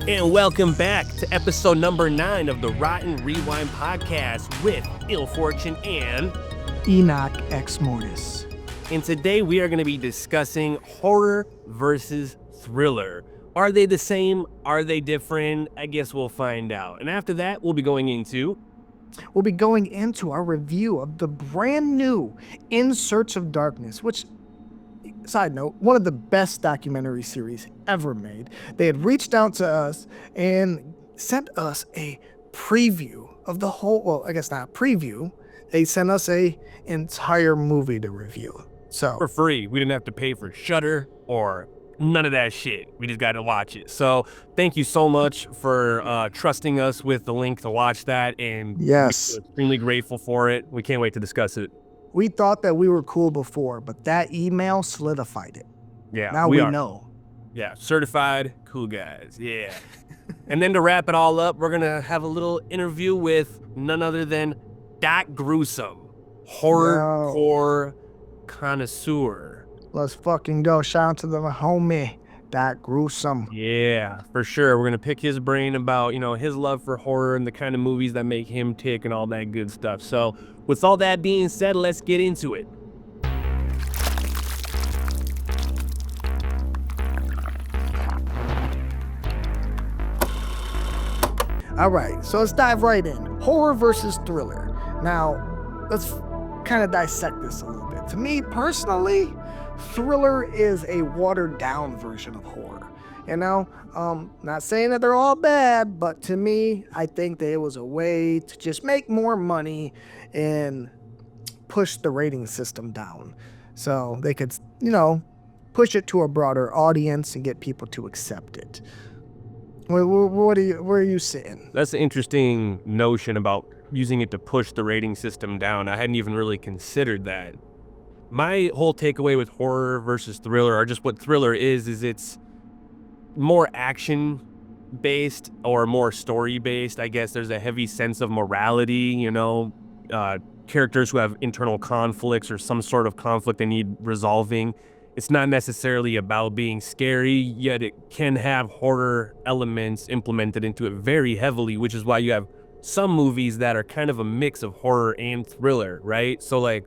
And welcome back to episode number 9 of the Rotten Rewind podcast with Ill Fortune and Enokh Xmortiz. And today we are going to be discussing horror versus thriller. Are they the same? Are they different? I guess we'll find out. And after that, we'll be going into our review of the brand new In Search of Darkness, which, side note, one of the best documentary series ever made. They had reached out to us and sent us a preview of the whole, well, I guess not a preview. They sent us a entire movie to review. So for free. We didn't have to pay for Shudder or none of that shit. We just got to watch it. So thank you so much for trusting us with the link to watch that. And yes, we're extremely grateful for it. We can't wait to discuss it. We thought that we were cool before, but that email solidified it. Yeah, now we know. Yeah, certified cool guys. Yeah. And then to wrap it all up, we're going to have a little interview with none other than Doc Gruesome, horrorcore connoisseur. Let's fucking go. Shout out to the homie, Doc Gruesome. Yeah, for sure. We're going to pick his brain about, his love for horror and the kind of movies that make him tick and all that good stuff. So with all that being said, let's get into it. All right, so let's dive right in. Horror versus thriller. Now, let's kind of dissect this a little bit. To me, personally, thriller is a watered-down version of horror. Not saying that they're all bad, but to me, I think that it was a way to just make more money and push the rating system down. So they could, push it to a broader audience and get people to accept it. Where are you sitting? That's an interesting notion about using it to push the rating system down. I hadn't even really considered that. My whole takeaway with horror versus thriller, or just what thriller is it's more action-based or more story-based. I guess there's a heavy sense of morality, characters who have internal conflicts or some sort of conflict they need resolving. It's not necessarily about being scary, yet it can have horror elements implemented into it very heavily, which is why you have some movies that are kind of a mix of horror and thriller, right? So like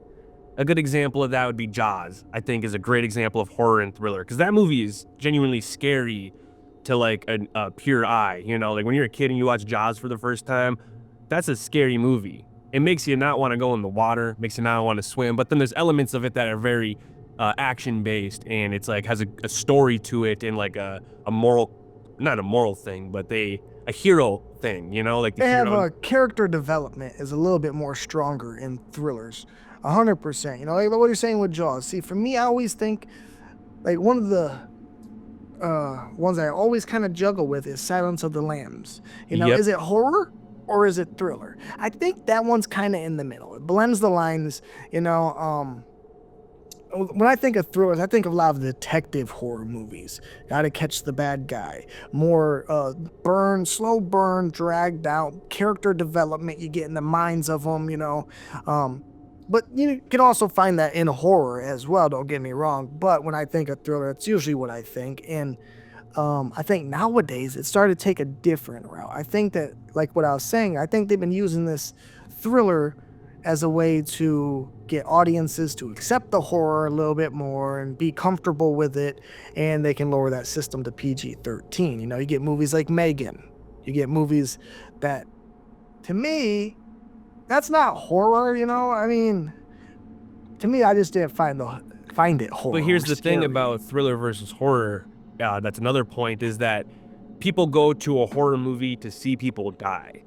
a good example of that would be Jaws, I think is a great example of horror and thriller, because that movie is genuinely scary to like a pure eye, like when you're a kid and you watch Jaws for the first time, that's a scary movie. It makes you not want to go in the water, makes you not want to swim, but then there's elements of it that are very action-based, and it's like has a story to it and like a moral, not a moral thing, but a hero thing, like the they hero. have a character development is a little bit more stronger in thrillers, 100%. Like what you're saying with Jaws. See, for me, I always think like one of the ones I always kind of juggle with is Silence of the Lambs. Yep. Is it horror or is it thriller? I think that one's kind of in the middle. It blends the lines. When I think of thrillers, I think of a lot of detective horror movies. Gotta catch the bad guy. More slow burn, dragged out character development. You get in the minds of them, But you can also find that in horror as well, don't get me wrong. But when I think of thriller, it's usually what I think. And I think nowadays it started to take a different route. I think that, like what I was saying, I think they've been using this thriller as a way to get audiences to accept the horror a little bit more and be comfortable with it, and they can lower that system to PG-13. You get movies like Megan. You get movies that, to me, that's not horror, to me, I just didn't find it horror. But here's the thing about thriller versus horror, that's another point, is that people go to a horror movie to see people die.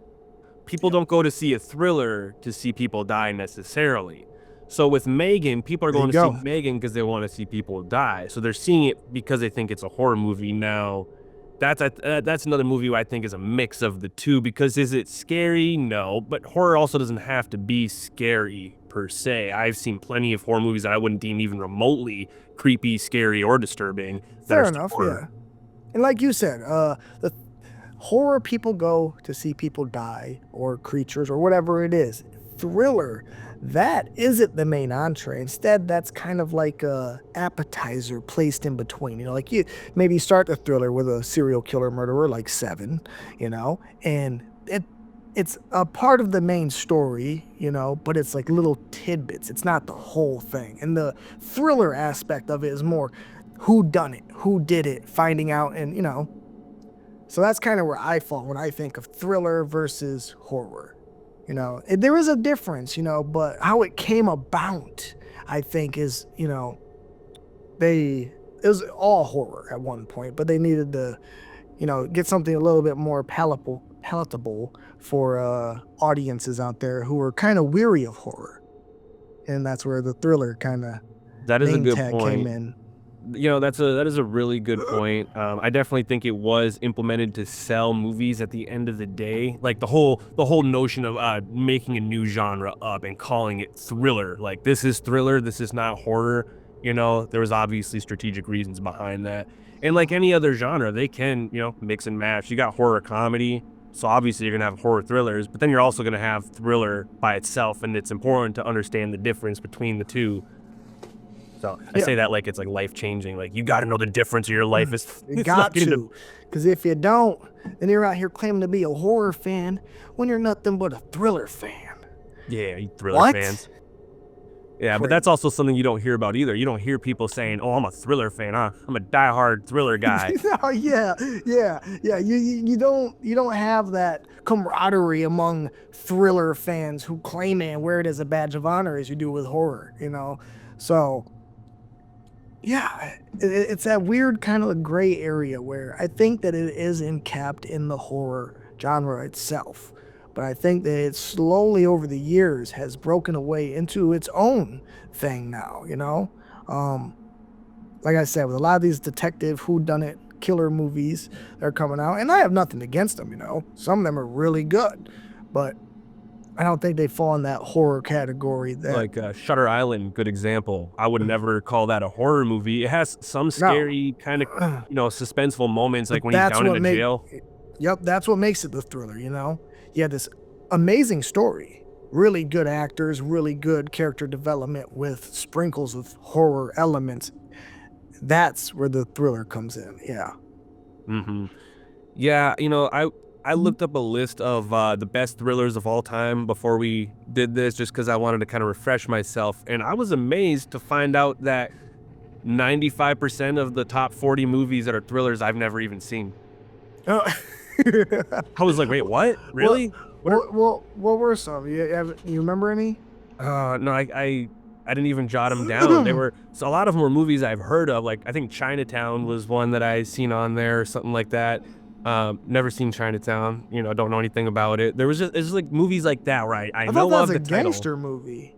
People don't go to see a thriller to see people die necessarily. So with Megan, people are going to see Megan because they want to see people die. So they're seeing it because they think it's a horror movie. Now, that's another movie I think is a mix of the two, because is it scary? No, but horror also doesn't have to be scary per se. I've seen plenty of horror movies that I wouldn't deem even remotely creepy, scary, or disturbing. Fair enough, yeah. And like you said, the horror people go to see people die or creatures or whatever it is. thriller, that isn't the main entree. Instead, that's kind of like a appetizer placed in between. Like you maybe start the thriller with a serial killer murderer like Seven, and it's a part of the main story, but it's like little tidbits. It's not the whole thing. And the thriller aspect of it is more who done it, who did it, finding out, and so that's kind of where I fall when I think of thriller versus horror. There is a difference, but how it came about, I think, is, it was all horror at one point, but they needed to, get something a little bit more palatable for audiences out there who are kind of weary of horror. And that's where the thriller kind of That is a name good tag point. came in. That is a really good point. I definitely think it was implemented to sell movies at the end of the day. Like the whole notion of making a new genre up and calling it thriller. Like, this is thriller, this is not horror. There was obviously strategic reasons behind that. And like any other genre, they can, mix and match. You got horror comedy, so obviously you're gonna have horror thrillers, but then you're also gonna have thriller by itself, and it's important to understand the difference between the two. So I say that like it's like life changing. Like, you got to know the difference, or your life is. You got to, because if you don't, then you're out here claiming to be a horror fan when you're nothing but a thriller fan. Yeah, you thriller fans. Yeah, but that's also something you don't hear about either. You don't hear people saying, "Oh, I'm a thriller fan. Huh? I'm a diehard thriller guy." Oh, yeah. You don't have that camaraderie among thriller fans who claim it and wear it as a badge of honor as you do with horror. So. Yeah, it's that weird kind of gray area where I think that it is encapped in the horror genre itself. But I think that it slowly over the years has broken away into its own thing now, Like I said, with a lot of these detective whodunit killer movies that are coming out, and I have nothing against them, Some of them are really good, but I don't think they fall in that horror category. Like Shutter Island, good example. I would never call that a horror movie. It has some scary kind of, suspenseful moments, like when he's down in the jail. Yep, that's what makes it the thriller, You have this amazing story, really good actors, really good character development with sprinkles of horror elements. That's where the thriller comes in, yeah. Mm-hmm. Yeah, I looked up a list of the best thrillers of all time before we did this, just because I wanted to kind of refresh myself. And I was amazed to find out that 95% of the top 40 movies that are thrillers I've never even seen. Oh. I was like, wait, what? Really? What were some? You remember any? No, I didn't even jot them down. So a lot of them were movies I've heard of. Like, I think Chinatown was one that I seen on there or something like that. Never seen Chinatown, don't know anything about it. It's just like movies like that, right? I know that of was the a title. gangster movie.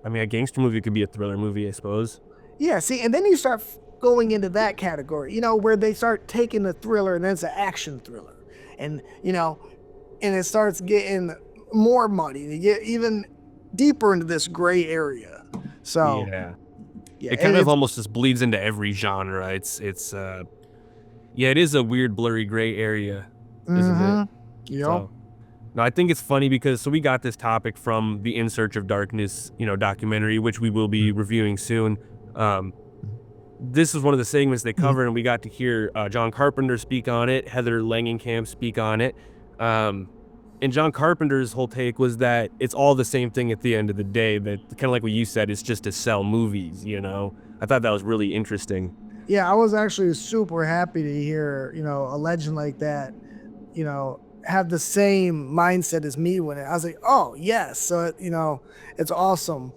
I mean, a gangster movie could be a thriller movie, I suppose. Yeah, see, and then you start going into that category, where they start taking the thriller and then it's an action thriller. And, and it starts getting more muddy. You get even deeper into this gray area. So, yeah, it kind of almost just bleeds into every genre. Yeah, it is a weird, blurry gray area, isn't it? Yep. So, no, I think it's funny because we got this topic from the In Search of Darkness, documentary, which we will be reviewing soon. This is one of the segments they covered, and we got to hear John Carpenter speak on it, Heather Langenkamp speak on it. And John Carpenter's whole take was that it's all the same thing at the end of the day, that kind of like what you said, it's just to sell movies, I thought that was really interesting. Yeah, I was actually super happy to hear, a legend like that, have the same mindset as me when I was like, oh, yes. So, it's awesome.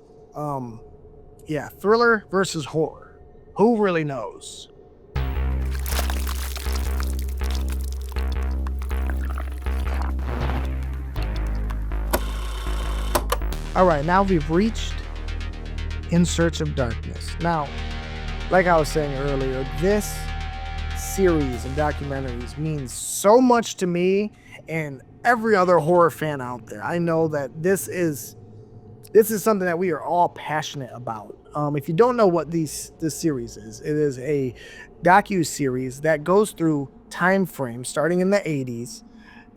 Yeah, thriller versus horror. Who really knows? All right, now we've reached In Search of Darkness. Now, like I was saying earlier, this series of documentaries means so much to me and every other horror fan out there. I know that this is something that we are all passionate about. If you don't know what this series is, it is a docu-series that goes through time frames starting in the 80s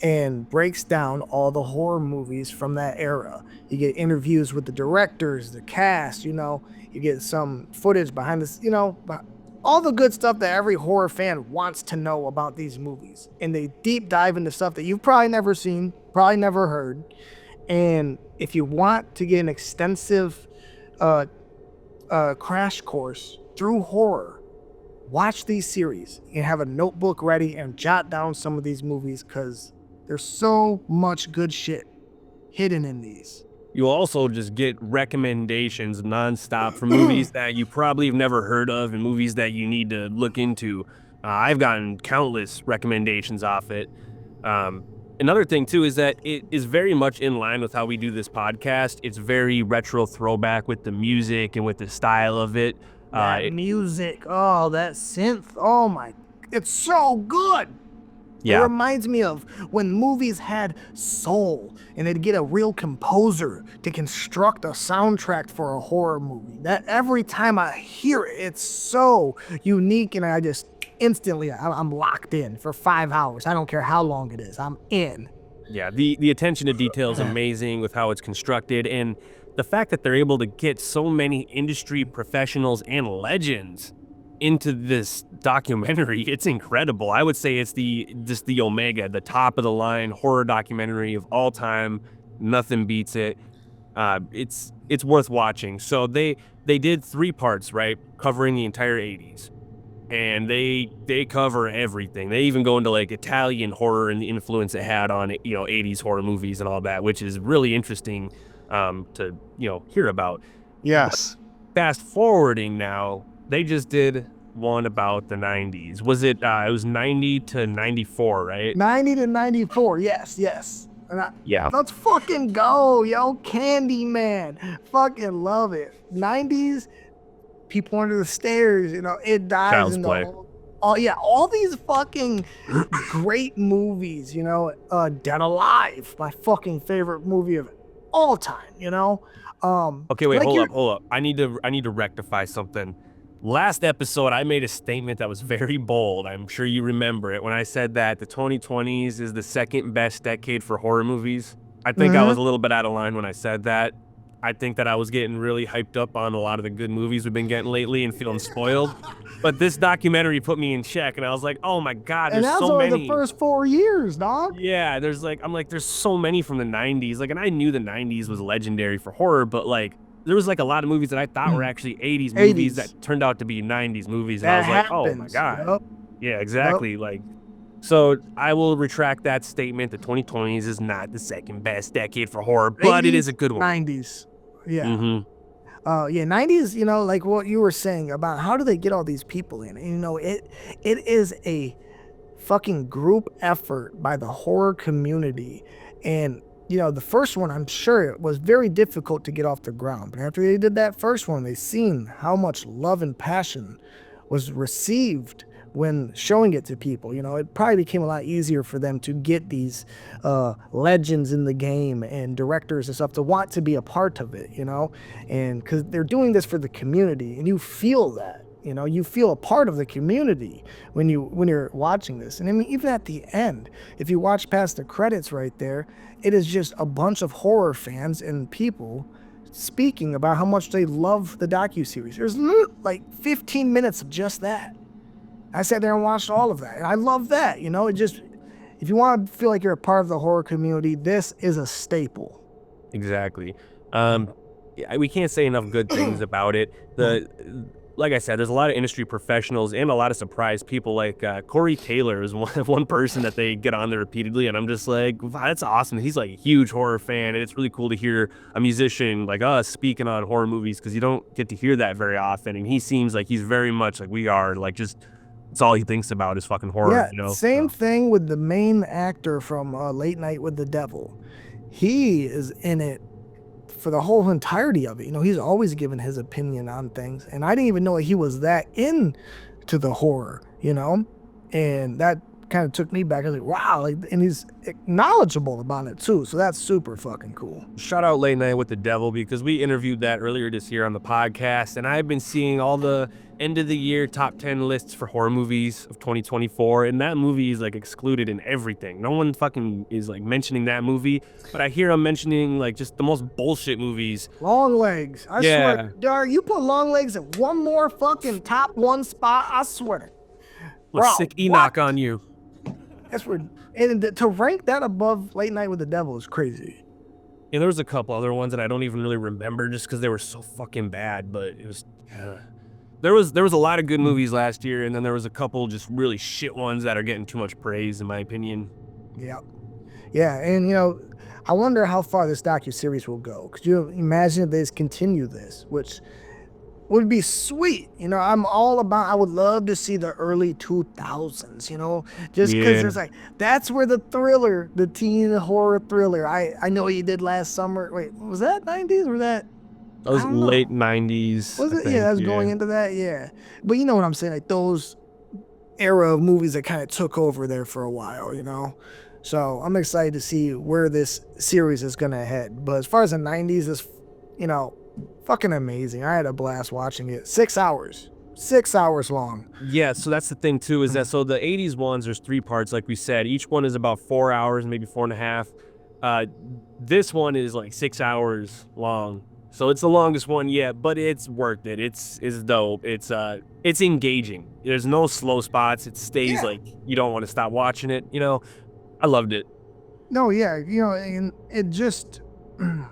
and breaks down all the horror movies from that era. You get interviews with the directors, the cast, you get some footage behind this, all the good stuff that every horror fan wants to know about these movies. And they deep dive into stuff that you've probably never seen, probably never heard. And if you want to get an extensive crash course through horror, watch these series and have a notebook ready and jot down some of these movies, because there's so much good shit hidden in these. You'll also just get recommendations nonstop for movies that you probably have never heard of and movies that you need to look into. I've gotten countless recommendations off it. Another thing, too, is that it is very much in line with how we do this podcast. It's very retro throwback with the music and with the style of it. Music, that synth, it's so good. Yeah. It reminds me of when movies had soul and they'd get a real composer to construct a soundtrack for a horror movie. That every time I hear it, it's so unique, and I just instantly, I'm locked in for 5 hours. I don't care how long it is. I'm in. Yeah, the attention to detail is amazing with how it's constructed, and the fact that they're able to get so many industry professionals and legends into this documentary, it's incredible. I would say it's the omega, the top of the line horror documentary of all time. Nothing beats it. It's worth watching. So they did 3 parts, right, covering the entire 80s. And they cover everything. They even go into like Italian horror and the influence it had on 80s horror movies and all that, which is really interesting to hear about. Yes. But fast forwarding now, they just did one about the 90s. Was it? It was 90 to 94, right? 90 to 94. Yes. Yeah. Let's fucking go, yo. Candyman. Fucking love it. 90s. People Under the Stairs, It Dies. Child's Play. All these fucking great movies, Dead Alive, my fucking favorite movie of all time, Okay, wait, hold up. I need to rectify something. Last episode, I made a statement that was very bold. I'm sure you remember it when I said that the 2020s is the second best decade for horror movies. I think I was a little bit out of line when I said that. I think that I was getting really hyped up on a lot of the good movies we've been getting lately and feeling spoiled. But this documentary put me in check, and I was like, oh my God, there's so many. And that's only the first 4 years, dog. Yeah, there's so many from the 90s. And I knew the 90s was legendary for horror, but there was a lot of movies that I thought were actually 80s movies that turned out to be 90s movies. And I was like, oh my God. Yep. Yeah, exactly. Yep. So I will retract that statement. The 2020s is not the second best decade for horror, but 80s, it is a good one. 90s. Yeah. Mm-hmm. 90s, like what you were saying about how do they get all these people in? It is a fucking group effort by the horror community. And, the first one, I'm sure it was very difficult to get off the ground. But after they did that first one, they seen how much love and passion was received when showing it to people. It probably became a lot easier for them to get these legends in the game and directors and stuff to want to be a part of it, and because they're doing this for the community, and you feel that, you feel a part of the community when you're watching this. And I mean, even at the end, if you watch past the credits right there, it is just a bunch of horror fans and people speaking about how much they love the docuseries. There's 15 minutes of just that. I sat there and watched all of that, and I love that. It just, if you want to feel like you're a part of the horror community, this is a staple. Exactly. We can't say enough good things about it. Like I said, there's a lot of industry professionals and a lot of surprised people. Corey Taylor is one person that they get on there repeatedly, and I'm just like, wow, that's awesome. He's a huge horror fan, and it's really cool to hear a musician like us speaking on horror movies, because you don't get to hear that very often. And he seems like he's very much like we are, just it's all he thinks about is fucking horror. Same thing with the main actor from Late Night with the Devil. He is in it for the whole entirety of it. He's always given his opinion on things, and I didn't even know he was that into the horror, and that kind of took me back. I was like, wow, like, and he's knowledgeable about it too. So that's super fucking cool. Shout out Late Night with the Devil, because we interviewed that earlier this year on the podcast, and I've been seeing all the end of the year top 10 lists for horror movies of 2024, and that movie is like excluded in everything. No one fucking is like mentioning that movie, but I hear them mentioning like just the most bullshit movies. Long Legs. I swear, Dar, you put Long Legs at one more fucking top 1 spot, I swear. Bro, sick Enokh on you. That's where, and to rank that above Late Night with the Devil is crazy. Yeah, there was a couple other ones that I don't even really remember just because they were so fucking bad, but it was... There was a lot of good movies last year, and then there was a couple just really shit ones that are getting too much praise, in my opinion. Yeah. Yeah, and you know, I wonder how far this docuseries will go. Could you imagine if they just continue this, which would be sweet. You know, I'm all about, I would love to see the early 2000s, you know, just because there's like, that's where the thriller, the teen horror thriller, I know you did last summer. Wait, was that 90s or that? That was late 90s. Was it? Yeah, that was going into that. Yeah. But you know what I'm saying? Like those era of movies that kind of took over there for a while, you know? So I'm excited to see where this series is going to head. But as far as the 90s, it's, you know, fucking amazing. I had a blast watching it. 6 hours. 6 hours long. Yeah, so that's the thing too, is that so the 80s ones, there's 3 parts, like we said. Each one is about 4 hours, maybe 4.5. This one is like 6 hours long. So it's the longest one yet, but it's worth it. It's dope. It's engaging. There's no slow spots. It stays like you don't want to stop watching it. You know, I loved it. No, yeah, you know, and it just, you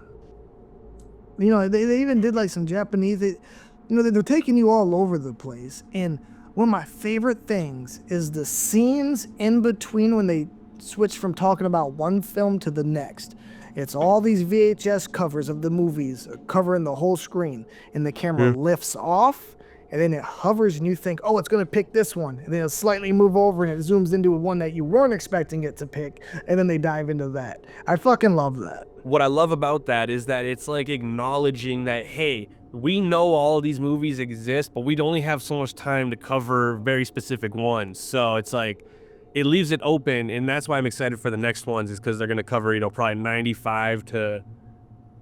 know, they even did like some Japanese. You know, they're taking you all over the place. And one of my favorite things is the scenes in between when they switch from talking about one film to the next. It's all these VHS covers of the movies covering the whole screen, and the camera lifts off, and then it hovers, and you think, oh, it's going to pick this one, and then it'll slightly move over, and it zooms into one that you weren't expecting it to pick, and then they dive into that. I fucking love that. What I love about that is that it's like acknowledging that, hey, we know all these movies exist, but we'd only have so much time to cover very specific ones. So it's like, it leaves it open, and that's why I'm excited for the next ones, is because they're going to cover, you know, probably 95 to,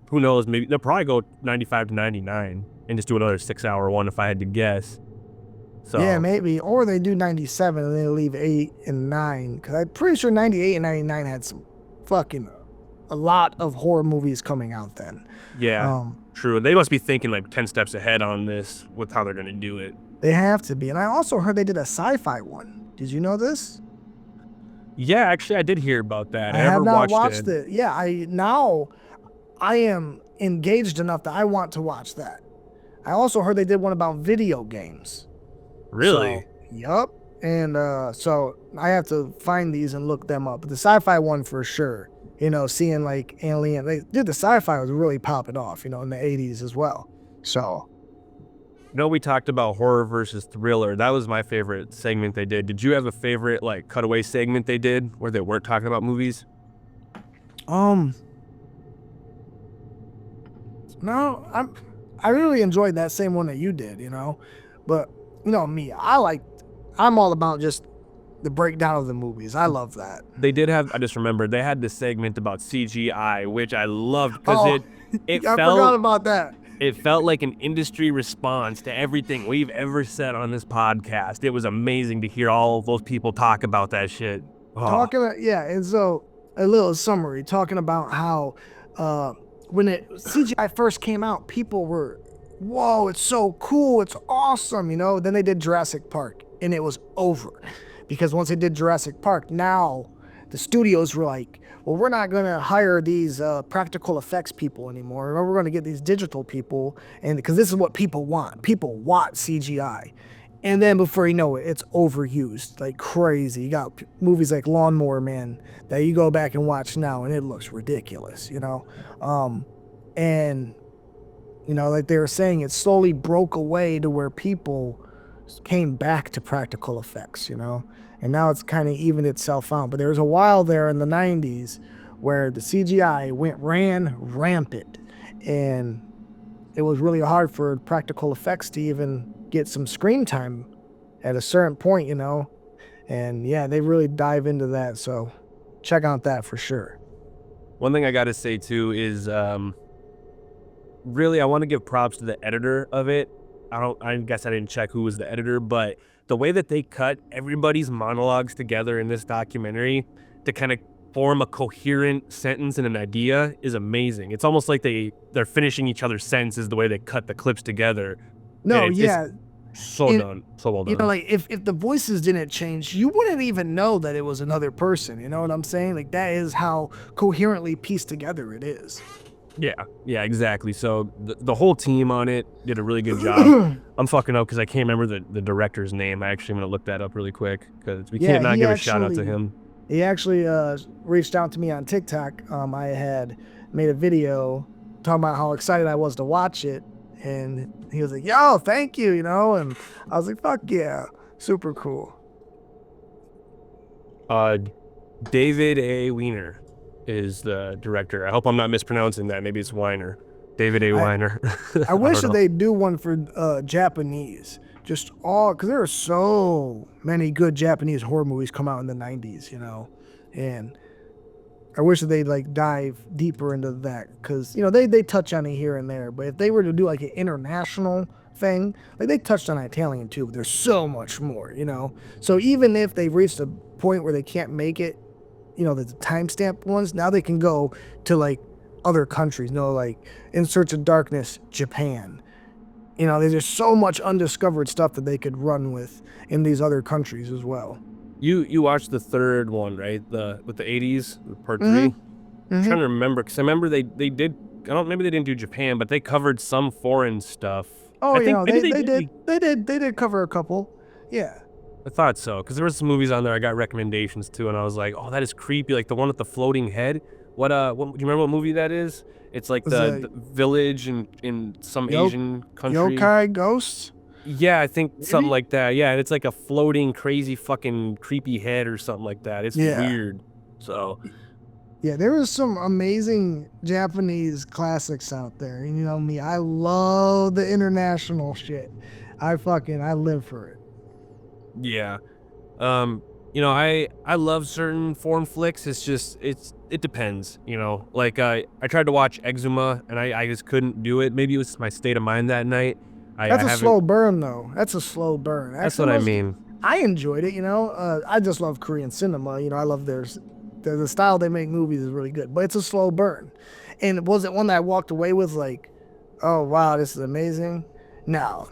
who knows, maybe they'll probably go 95 to 99 and just do another 6 hour one if I had to guess. So yeah, maybe. Or they do 97 and they leave 8 and 9, because I'm pretty sure 98 and 99 had some fucking, a lot of horror movies coming out then. Yeah, true. They must be thinking like 10 steps ahead on this with how they're going to do it. They have to be. And I also heard they did a sci-fi one. Did you know this? Yeah, actually, I did hear about that. I have not watched it. Yeah, I am engaged enough that I want to watch that. I also heard they did one about video games. Really? So, yup. And so I have to find these and look them up. But the sci-fi one for sure. You know, seeing like Alien. The sci-fi was really popping off, you know, in the 80s as well. So. You know, we talked about horror versus thriller. That was my favorite segment they did. Did you have a favorite, like, cutaway segment they did where they weren't talking about movies? No, I really enjoyed that same one that you did, you know. But, you know, me, I'm all about just the breakdown of the movies. I love that. They did have, I just remembered, they had this segment about CGI, which I loved because it I forgot about that. It felt like an industry response to everything we've ever said on this podcast. It was amazing to hear all of those people talk about that shit. Oh. And so a little summary, talking about how when CGI first came out, people were, whoa, it's so cool, it's awesome, you know? Then they did Jurassic Park, and it was over. Because once they did Jurassic Park, now the studios were like, well, we're not going to hire these practical effects people anymore. We're going to get these digital people, and because this is what people want. People want CGI. And then before you know it, it's overused like crazy. You got movies like Lawnmower Man that you go back and watch now, and it looks ridiculous, you know? And, you know, like they were saying, it slowly broke away to where people came back to practical effects, you know? And now it's kind of evened itself out. But there was a while there in the 90s where the CGI ran rampant. And it was really hard for practical effects to even get some screen time at a certain point, you know? And yeah, they really dive into that. So check out that for sure. One thing I got to say too is, really, I want to give props to the editor of it. I guess I didn't check who was the editor, but the way that they cut everybody's monologues together in this documentary to kind of form a coherent sentence and an idea is amazing. It's almost like they're finishing each other's sentences the way they cut the clips together. No, And yeah. it's so done, so well done. You know, like if the voices didn't change, you wouldn't even know that it was another person. You know what I'm saying? Like that is how coherently pieced together it is. Yeah, exactly. So the whole team on it did a really good job. I'm fucking up because I can't remember the director's name. I actually am gonna look that up really quick because we can't not give a shout out to him. He actually reached out to me on TikTok. I had made a video talking about how excited I was to watch it, and he was like, "Yo, thank you," you know, and I was like, "Fuck yeah, super cool." David A. Weiner is the director. I hope I'm not mispronouncing that. Maybe it's Weiner. David A. Weiner. I wish that they'd do one for Japanese. Just all, because there are so many good Japanese horror movies come out in the 90s, you know, and I wish that they'd like dive deeper into that, because, you know, they touch on it here and there, but if they were to do like an international thing, like they touched on Italian too, but there's so much more, you know, so even if they've reached a point where they can't make it, you know, the timestamp ones, now they can go to like other countries, you know, like In Search of Darkness, Japan. You know, there's just so much undiscovered stuff that they could run with in these other countries as well. You watched the third one, right? With the 80s, part 3. I'm trying to remember, because I remember they did. Maybe they didn't do Japan, but they covered some foreign stuff. Oh, you know, they did cover a couple. Yeah. I thought so, because there was some movies on there I got recommendations to, and I was like, oh, that is creepy. Like the one with the floating head. What do you remember what movie that is? It's like the village in some Asian country. Yokai ghosts? Yeah, I think something like that. Yeah, and it's like a floating, crazy, fucking creepy head or something like that. It's weird. So. Yeah, there was some amazing Japanese classics out there. You know me, I love the international shit. I live for it. Yeah. You know, I love certain foreign flicks. It's just, it depends, you know. Like, I tried to watch Exuma, and I just couldn't do it. Maybe it was my state of mind that night. That's a slow burn, though. That's a slow burn. That's what I mean. I enjoyed it, you know. I just love Korean cinema. You know, I love the style they make movies is really good. But it's a slow burn. And was it one that I walked away with like, oh, wow, this is amazing? No.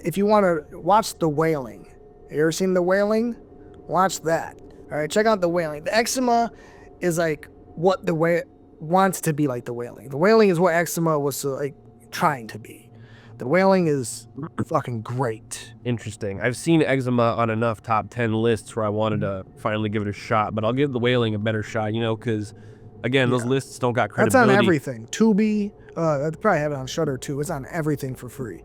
If you want to watch The Wailing, you ever seen The Wailing? Watch that. All right, check out The Wailing. The Exuma is like what wants to be like The Wailing. The Wailing is what Exuma was like trying to be. The Wailing is fucking great. Interesting. I've seen Exuma on enough top 10 lists where I wanted to finally give it a shot, but I'll give The Wailing a better shot, you know, because again, those lists don't got credibility. That's on everything. Tubi, I probably have it on Shudder too. It's on everything for free.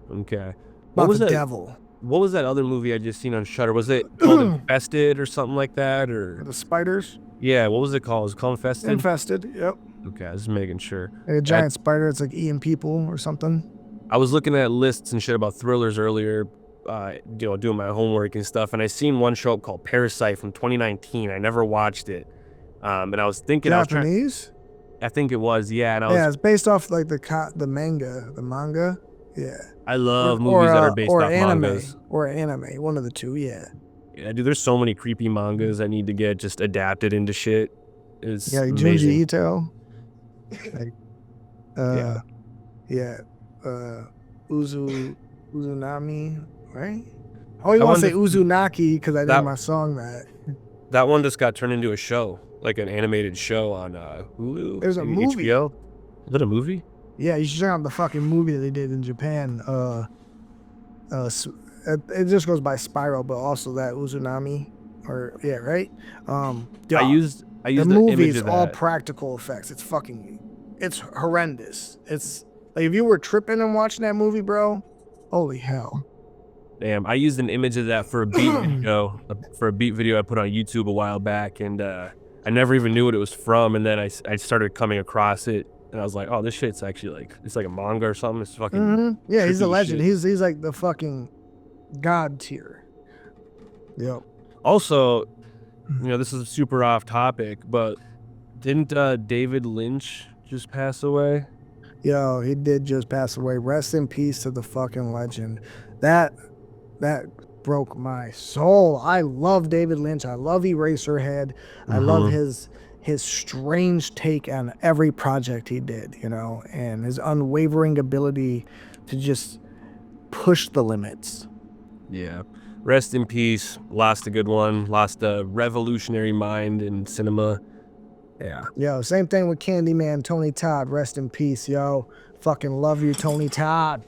Okay. What was the devil? What was that other movie I just seen on Shudder? Was it called Infested or something like that? Or the spiders? Yeah, what was it called? Was it called Infested? Infested, yep. Okay, just making sure. Like a giant spider, it's like eating people or something. I was looking at lists and shit about thrillers earlier, you know, doing my homework and stuff, and I seen one show up called Parasite from 2019. I never watched it. And I was thinking Japanese? I think it was, yeah. And it's based off like the manga. Yeah. I love movies that are based off anime, mangas. Or anime, one of the two, yeah. Yeah, dude, there's so many creepy mangas that need to get just adapted into shit. It's amazing. Junji Ito. Uzunami, right? I always want to say Uzunaki because I did my song that. That one just got turned into a show, like an animated show on Hulu. There's a movie. HBO. Is it a movie? Yeah, you should check out the fucking movie that they did in Japan. It just goes by Spiral, but also that Uzunami, right? I used the movie is all practical effects. It's horrendous. It's like if you were tripping and watching that movie, bro, holy hell. Damn, I used an image of that for a beat video, I put on YouTube a while back, and I never even knew what it was from, and then I started coming across it. And I was like, oh, this shit's actually like, it's like a manga or something. It's fucking Yeah, he's a legend. He's like the fucking god tier. Yep. Also, this is super off topic, but didn't David Lynch just pass away? Yo, he did just pass away. Rest in peace to the fucking legend. That broke my soul. I love David Lynch. I love Eraserhead. I love his strange take on every project he did, and his unwavering ability to just push the limits. Yeah. Rest in peace. Lost a good one. Lost a revolutionary mind in cinema. Yeah. Yo, same thing with Candyman, Tony Todd. Rest in peace, yo. Fucking love you, Tony Todd.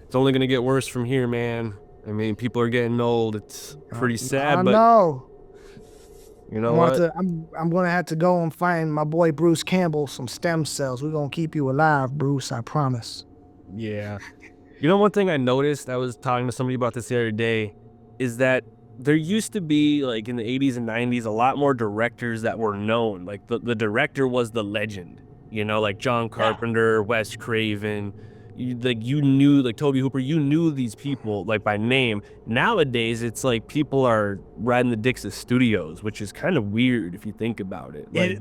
It's only going to get worse from here, man. I mean, people are getting old. It's pretty sad, I but know. you know what? I'm gonna have to go and find my boy Bruce Campbell some stem cells. We're gonna keep you alive, Bruce. I promise. Yeah. One thing I noticed, I was talking to somebody about this the other day, is that there used to be, like, in the 80s and 90s, a lot more directors that were known. Like, the director was the legend, like John Carpenter, Wes Craven. You knew, like, Tobe Hooper, you knew these people, like, by name. Nowadays, it's like people are riding the dicks of studios, which is kind of weird if you think about it. Like,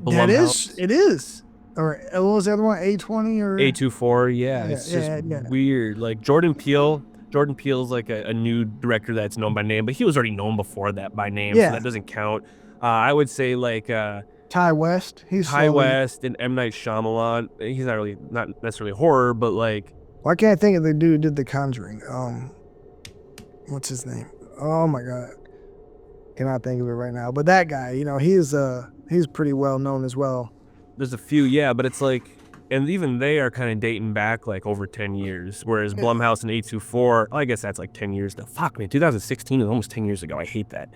it is. Or what was the other one? A20 or A24, yeah. It's just weird. Like Jordan Peele's like a new director that's known by name, but he was already known before that by name, so that doesn't count. I would say like Ty West. West and M. Night Shyamalan. He's not necessarily horror, but like. Well, I can't think of the dude who did The Conjuring. What's his name? Oh my God, cannot think of it right now. But that guy, he's pretty well known as well. There's a few, yeah, but it's like, and even they are kind of dating back like over 10 years, whereas Blumhouse and A24, I guess that's like 10 years. Fuck, man, 2016 is almost 10 years ago. I hate that.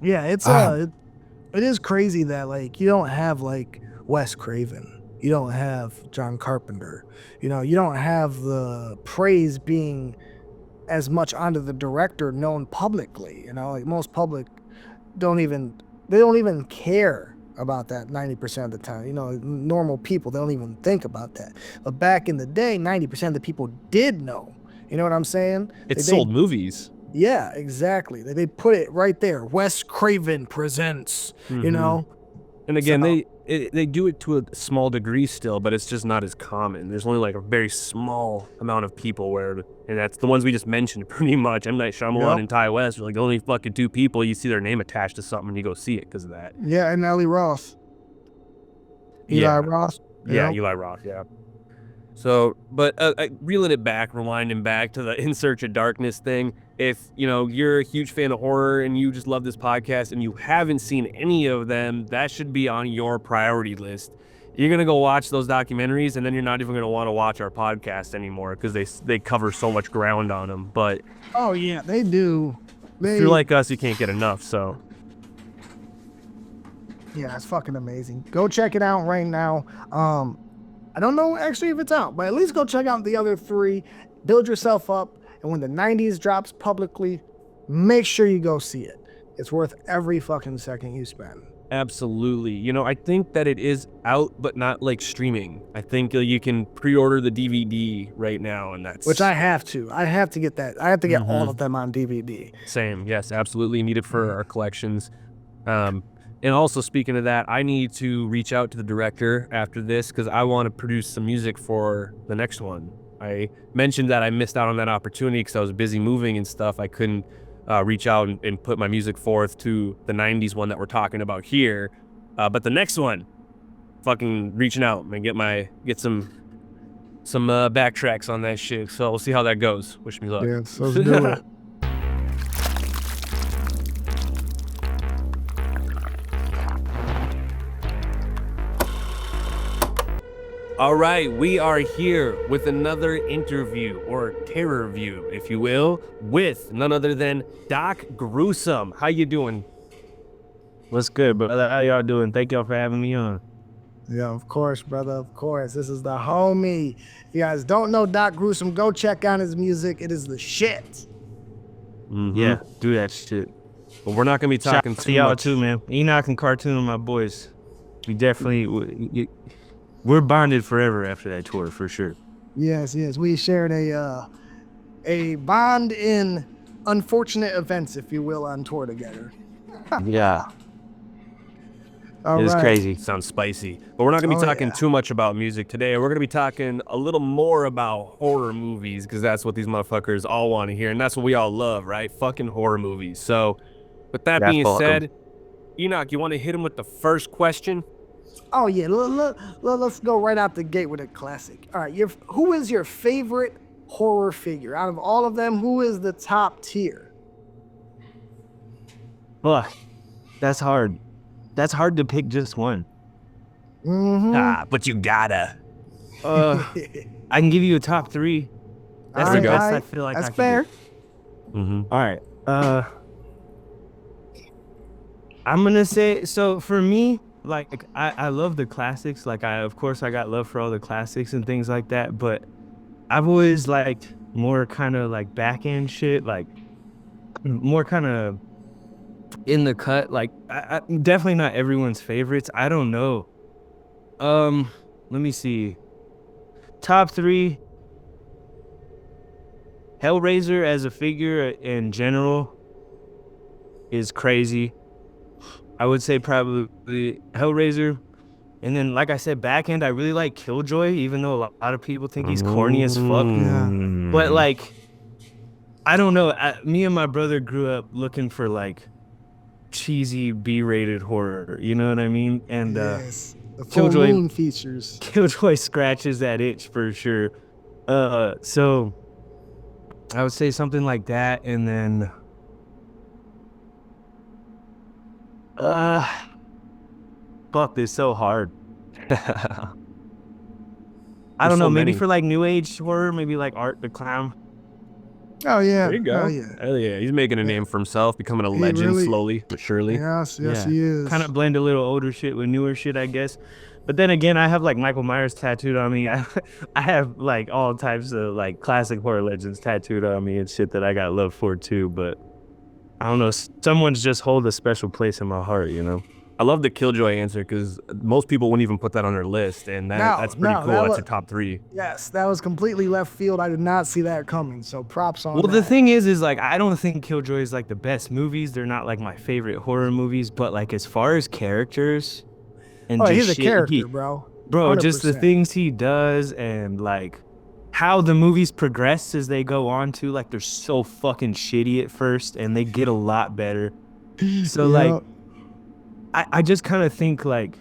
Yeah, it's it is crazy that, like, you don't have like Wes Craven, you don't have John Carpenter, you don't have the praise being as much onto the director known publicly. Like most public don't even care about that 90% of the time. Normal people, they don't even think about that. But back in the day, 90% of the people did know. You know what I'm saying? It sold movies. Yeah, exactly. They put it right there. Wes Craven presents, And again, they do it to a small degree still, but it's just not as common. There's only like a very small amount of people and that's the ones we just mentioned pretty much. M. Night Shyamalan and Ty West are like the only fucking two people you see their name attached to something and you go see it because of that. Yeah, and Eli Roth. Eli Roth. Eli Roth, yeah. So, but reeling it back, rewinding back to the In Search of Darkness thing, if, you're a huge fan of horror and you just love this podcast and you haven't seen any of them, that should be on your priority list. You're going to go watch those documentaries and then you're not even going to want to watch our podcast anymore because they cover so much ground on them. But oh, yeah, they do. If you're like us, you can't get enough, so. Yeah, it's fucking amazing. Go check it out right now. I don't know actually if it's out, but at least go check out the other three. Build yourself up, and when the 90s drops publicly, make sure you go see it. It's worth every fucking second you spend. Absolutely. I think that it is out, but not like streaming. I think you can pre-order the DVD right now, and that's... Which I have to. I have to get that. I have to get all of them on DVD. Same. Yes, absolutely. Need it for our collections. And also, speaking of that, I need to reach out to the director after this because I want to produce some music for the next one. I mentioned that I missed out on that opportunity because I was busy moving and stuff. I couldn't reach out and put my music forth to the 90s one that we're talking about here. But the next one, fucking reaching out and get some backtracks on that shit. So we'll see how that goes. Wish me luck. Yeah, so let's do it. All right, we are here with another interview, or terror view, if you will, with none other than Doc Gruesome. How you doing? What's good, brother? How y'all doing? Thank y'all for having me on. Yeah, of course, brother, of course. This is the homie. If you guys don't know Doc Gruesome, go check out his music. It is the shit. Yeah, do that shit. But we're not going to be talking to too y'all much. too, man. Enokh and Cartoon are my boys. We definitely... We're bonded forever after that tour, for sure. Yes. We shared a bond in unfortunate events, if you will, on tour together. Yeah, All it was right. crazy. Sounds spicy. But we're not going to be Oh, talking yeah. too much about music today. We're going to be talking a little more about horror movies because that's what these motherfuckers all want to hear. And that's what we all love, right? Fucking horror movies. So, with that Yeah, being fuck 'em. said, Enokh, you want to hit him with the first question? Oh yeah, let's go right out the gate with a classic. All right, who is your favorite horror figure out of all of them? Who is the top tier? Fuck, that's hard. That's hard to pick just one. Mm-hmm. But you gotta. I can give you a top three. That's All the right, best all I right. feel like That's I can fair. do. All right. I'm gonna say, so for me, like I love the classics. Like of course I got love for all the classics and things like that, but I've always liked more kind of like back end shit, like more kind of in the cut. Like I definitely not everyone's favorites. I don't know. Let me see. Top three. Hellraiser as a figure in general is crazy. I would say probably Hellraiser. And then, like I said, back end, I really like Killjoy, even though a lot of people think he's corny as fuck. But like, I don't know. Me and my brother grew up looking for like cheesy B-rated horror. You know what I mean? And Yes, the full Killjoy moon features. Killjoy scratches that itch for sure. So I would say something like that, and then fuck, this is so hard. I don't know, maybe for like new age horror, maybe like Art the Clown. Oh yeah, There you go. Oh yeah. Hell yeah. He's making a name for himself, becoming a legend really- slowly but surely. Yes, Yeah. he is. Kind of blend a little older shit with newer shit, I guess. But then again, I have like Michael Myers tattooed on me. I have like all types of like classic horror legends tattooed on me and shit that I got love for too. But I don't know, someone's just hold a special place in my heart, you know? I love the Killjoy answer because most people wouldn't even put that on their list, and that's pretty cool. That's your top three. Yes, that was completely left field. I did not see that coming. So props on Well, that. the thing is like, I don't think Killjoy is like the best movies. They're not like my favorite horror movies, but like as far as characters and Oh, just he's a shit, character, bro. Bro, just the 100%. things he does and like how the movies progress as they go on too. Like they're so fucking shitty at first and they get a lot better. So like, I just kind of think like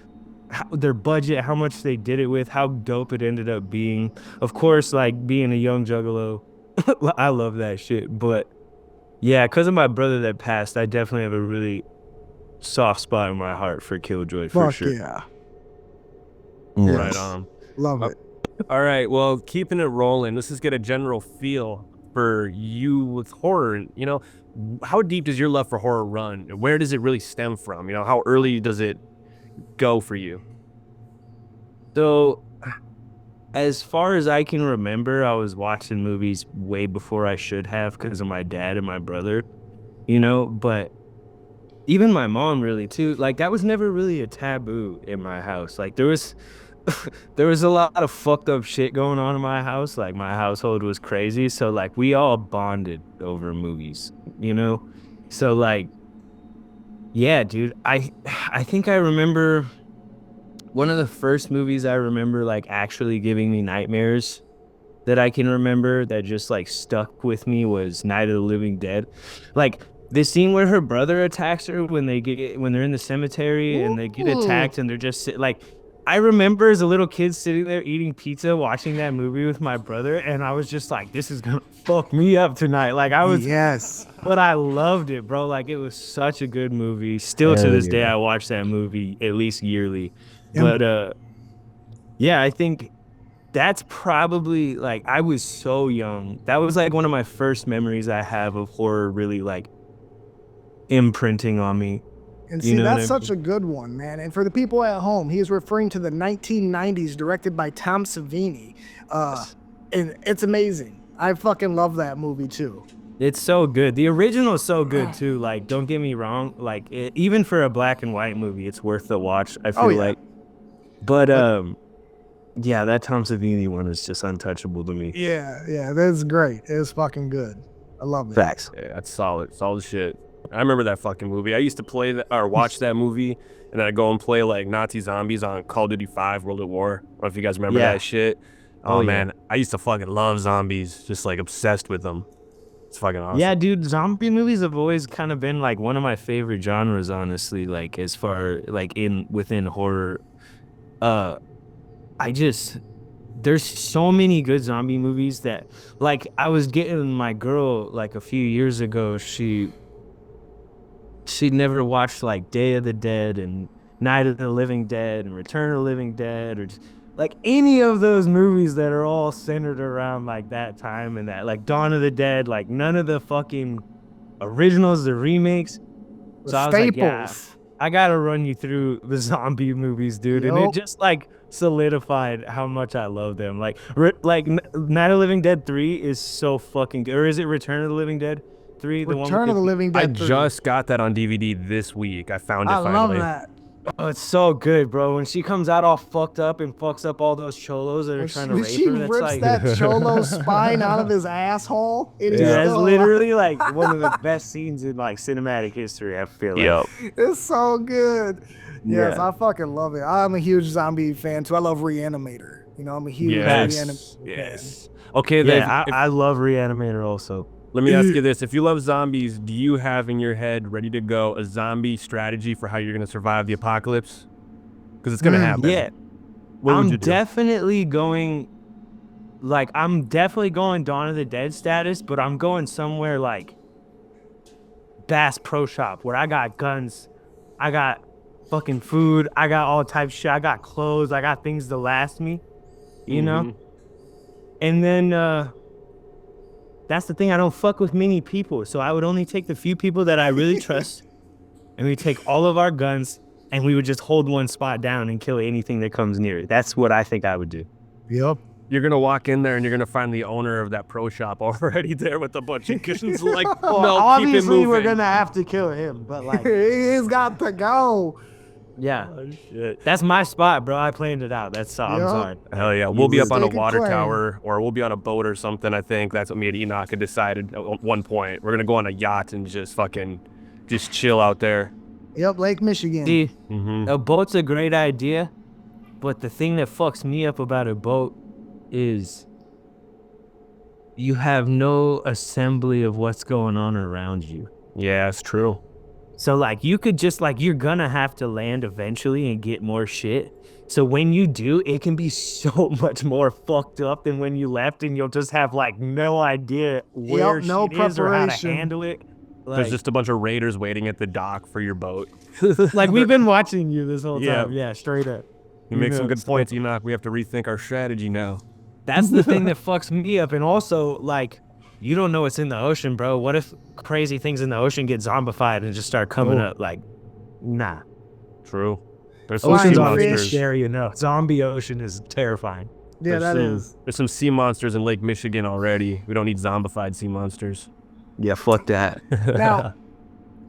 their budget, how much they did it with, how dope it ended up being. Of course, like being a young juggalo, I love that shit. But yeah, because of my brother that passed, I definitely have a really soft spot in my heart for Killjoy for Fuck sure. yeah. Right Yes. on. Love it. All right. Well, keeping it rolling, let's just get a general feel for you with horror. You know, how deep does your love for horror run? Where does it really stem from? You know, how early does it go for you? So, as far as I can remember, I was watching movies way before I should have because of my dad and my brother, you know, but even my mom really too. Like that was never really a taboo in my house. Like there was a lot of fucked up shit going on in my house. Like my household was crazy. So like we all bonded over movies, you know? So like, yeah, dude, I think I remember one of the first movies I remember like actually giving me nightmares that I can remember that just like stuck with me was Night of the Living Dead. Like the scene where her brother attacks her when they're in the cemetery and they get attacked and they're just like, I remember as a little kid sitting there eating pizza, watching that movie with my brother, and I was just like, this is gonna fuck me up tonight. Like I was, Yes. but I loved it, bro. Like it was such a good movie. Still to this day, I watch that movie at least yearly. But yeah, I think that's probably like, I was so young. That was like one of my first memories I have of horror really like imprinting on me. And see, You know what that's I such a good one, man. And for the people at home, he's referring to the 1990s, directed by Tom Savini. And it's amazing. I fucking love that movie too. It's so good. The original is so good too. Like, don't get me wrong. Like, even for a black and white movie, it's worth the watch. I feel like. But yeah, that Tom Savini one is just untouchable to me. Yeah, that's great. It's fucking good. I love it. Facts. Yeah, that's solid shit. I remember that fucking movie. I used to play or watch that movie, and then I'd go and play like Nazi zombies on Call of Duty 5 World at War. I don't know if you guys remember Yeah. that shit. Oh, man, I used to fucking love zombies, just like obsessed with them. It's fucking awesome. Yeah, dude, zombie movies have always kind of been like one of my favorite genres, honestly, like as far like within horror. There's so many good zombie movies that, like, I was getting my girl like a few years ago, she'd never watched like Day of the Dead and Night of the Living Dead and Return of the Living Dead, or just, like, any of those movies that are all centered around like that time and that, like Dawn of the Dead, like none of the fucking originals, the remakes. So I was like, yeah, I gotta run you through the zombie movies, dude. And it just like solidified how much I love them. Like Night of the Living Dead 3 is so fucking good. Or is it Return of the Living Dead 3? Return of the Living Dead 3. I just got that on DVD this week. I found it finally. I love that. Oh, it's so good, bro. When she comes out all fucked up and fucks up all those cholos that are trying to rape her, she rips like that cholo's spine out of his asshole. It's literally like one of the best scenes in like cinematic history, I feel like. Yep. It's so good. Yes, Yeah. I fucking love it. I'm a huge zombie fan too. I love Reanimator. You know, I'm a huge Yes. Reanimator Yes. Okay, then. Yeah, I love Reanimator also. Let me ask you this. If you love zombies, do you have in your head, ready to go, a zombie strategy for how you're going to survive the apocalypse? Because it's going to happen. Yeah. What would you I'm do? definitely going Dawn of the Dead status, but I'm going somewhere like Bass Pro Shop where I got guns, I got fucking food, I got all types of shit, I got clothes, I got things to last me, you know? And then that's the thing, I don't fuck with many people, so I would only take the few people that I really trust, and we take all of our guns, and we would just hold one spot down and kill anything that comes near it. That's what I think I would do. Yep. You're going to walk in there and you're going to find the owner of that pro shop already there with a bunch of guns. Like, Well, no, obviously keep it moving. we're gonna have to kill him, but like he's got to go. Yeah. Oh, shit. That's my spot, bro. I planned it out. That's I'm Yup. sorry. Hell yeah. We'll be up on a Stake a water claim. tower, or we'll be on a boat or something. I think that's what me and Enokh had decided at one point. We're going to go on a yacht and just chill out there. Yep, Lake Michigan. See, Mm-hmm. a boat's a great idea, but the thing that fucks me up about a boat is you have no assembly of what's going on around you. Yeah, it's true. So like you could just like, you're gonna have to land eventually and get more shit. So when you do, it can be so much more fucked up than when you left, and you'll just have like no idea where no shit is or how to preparation. handle it. There's Like, just a bunch of raiders waiting at the dock for your boat. like we've been watching you this whole Yeah. time. Yeah, straight up. You make some know, good so- points, Enokh. We have to rethink our strategy now. That's the thing that fucks me up. And also, like, you don't know what's in the ocean, bro. What if crazy things in the ocean get zombified and just start coming Oh. up? Like, nah. True. There's some Flying sea Ocean's fish. monsters. scary enough. Zombie ocean is terrifying. Yeah, that is. There's some sea monsters in Lake Michigan already. We don't need zombified sea monsters. Yeah, fuck that.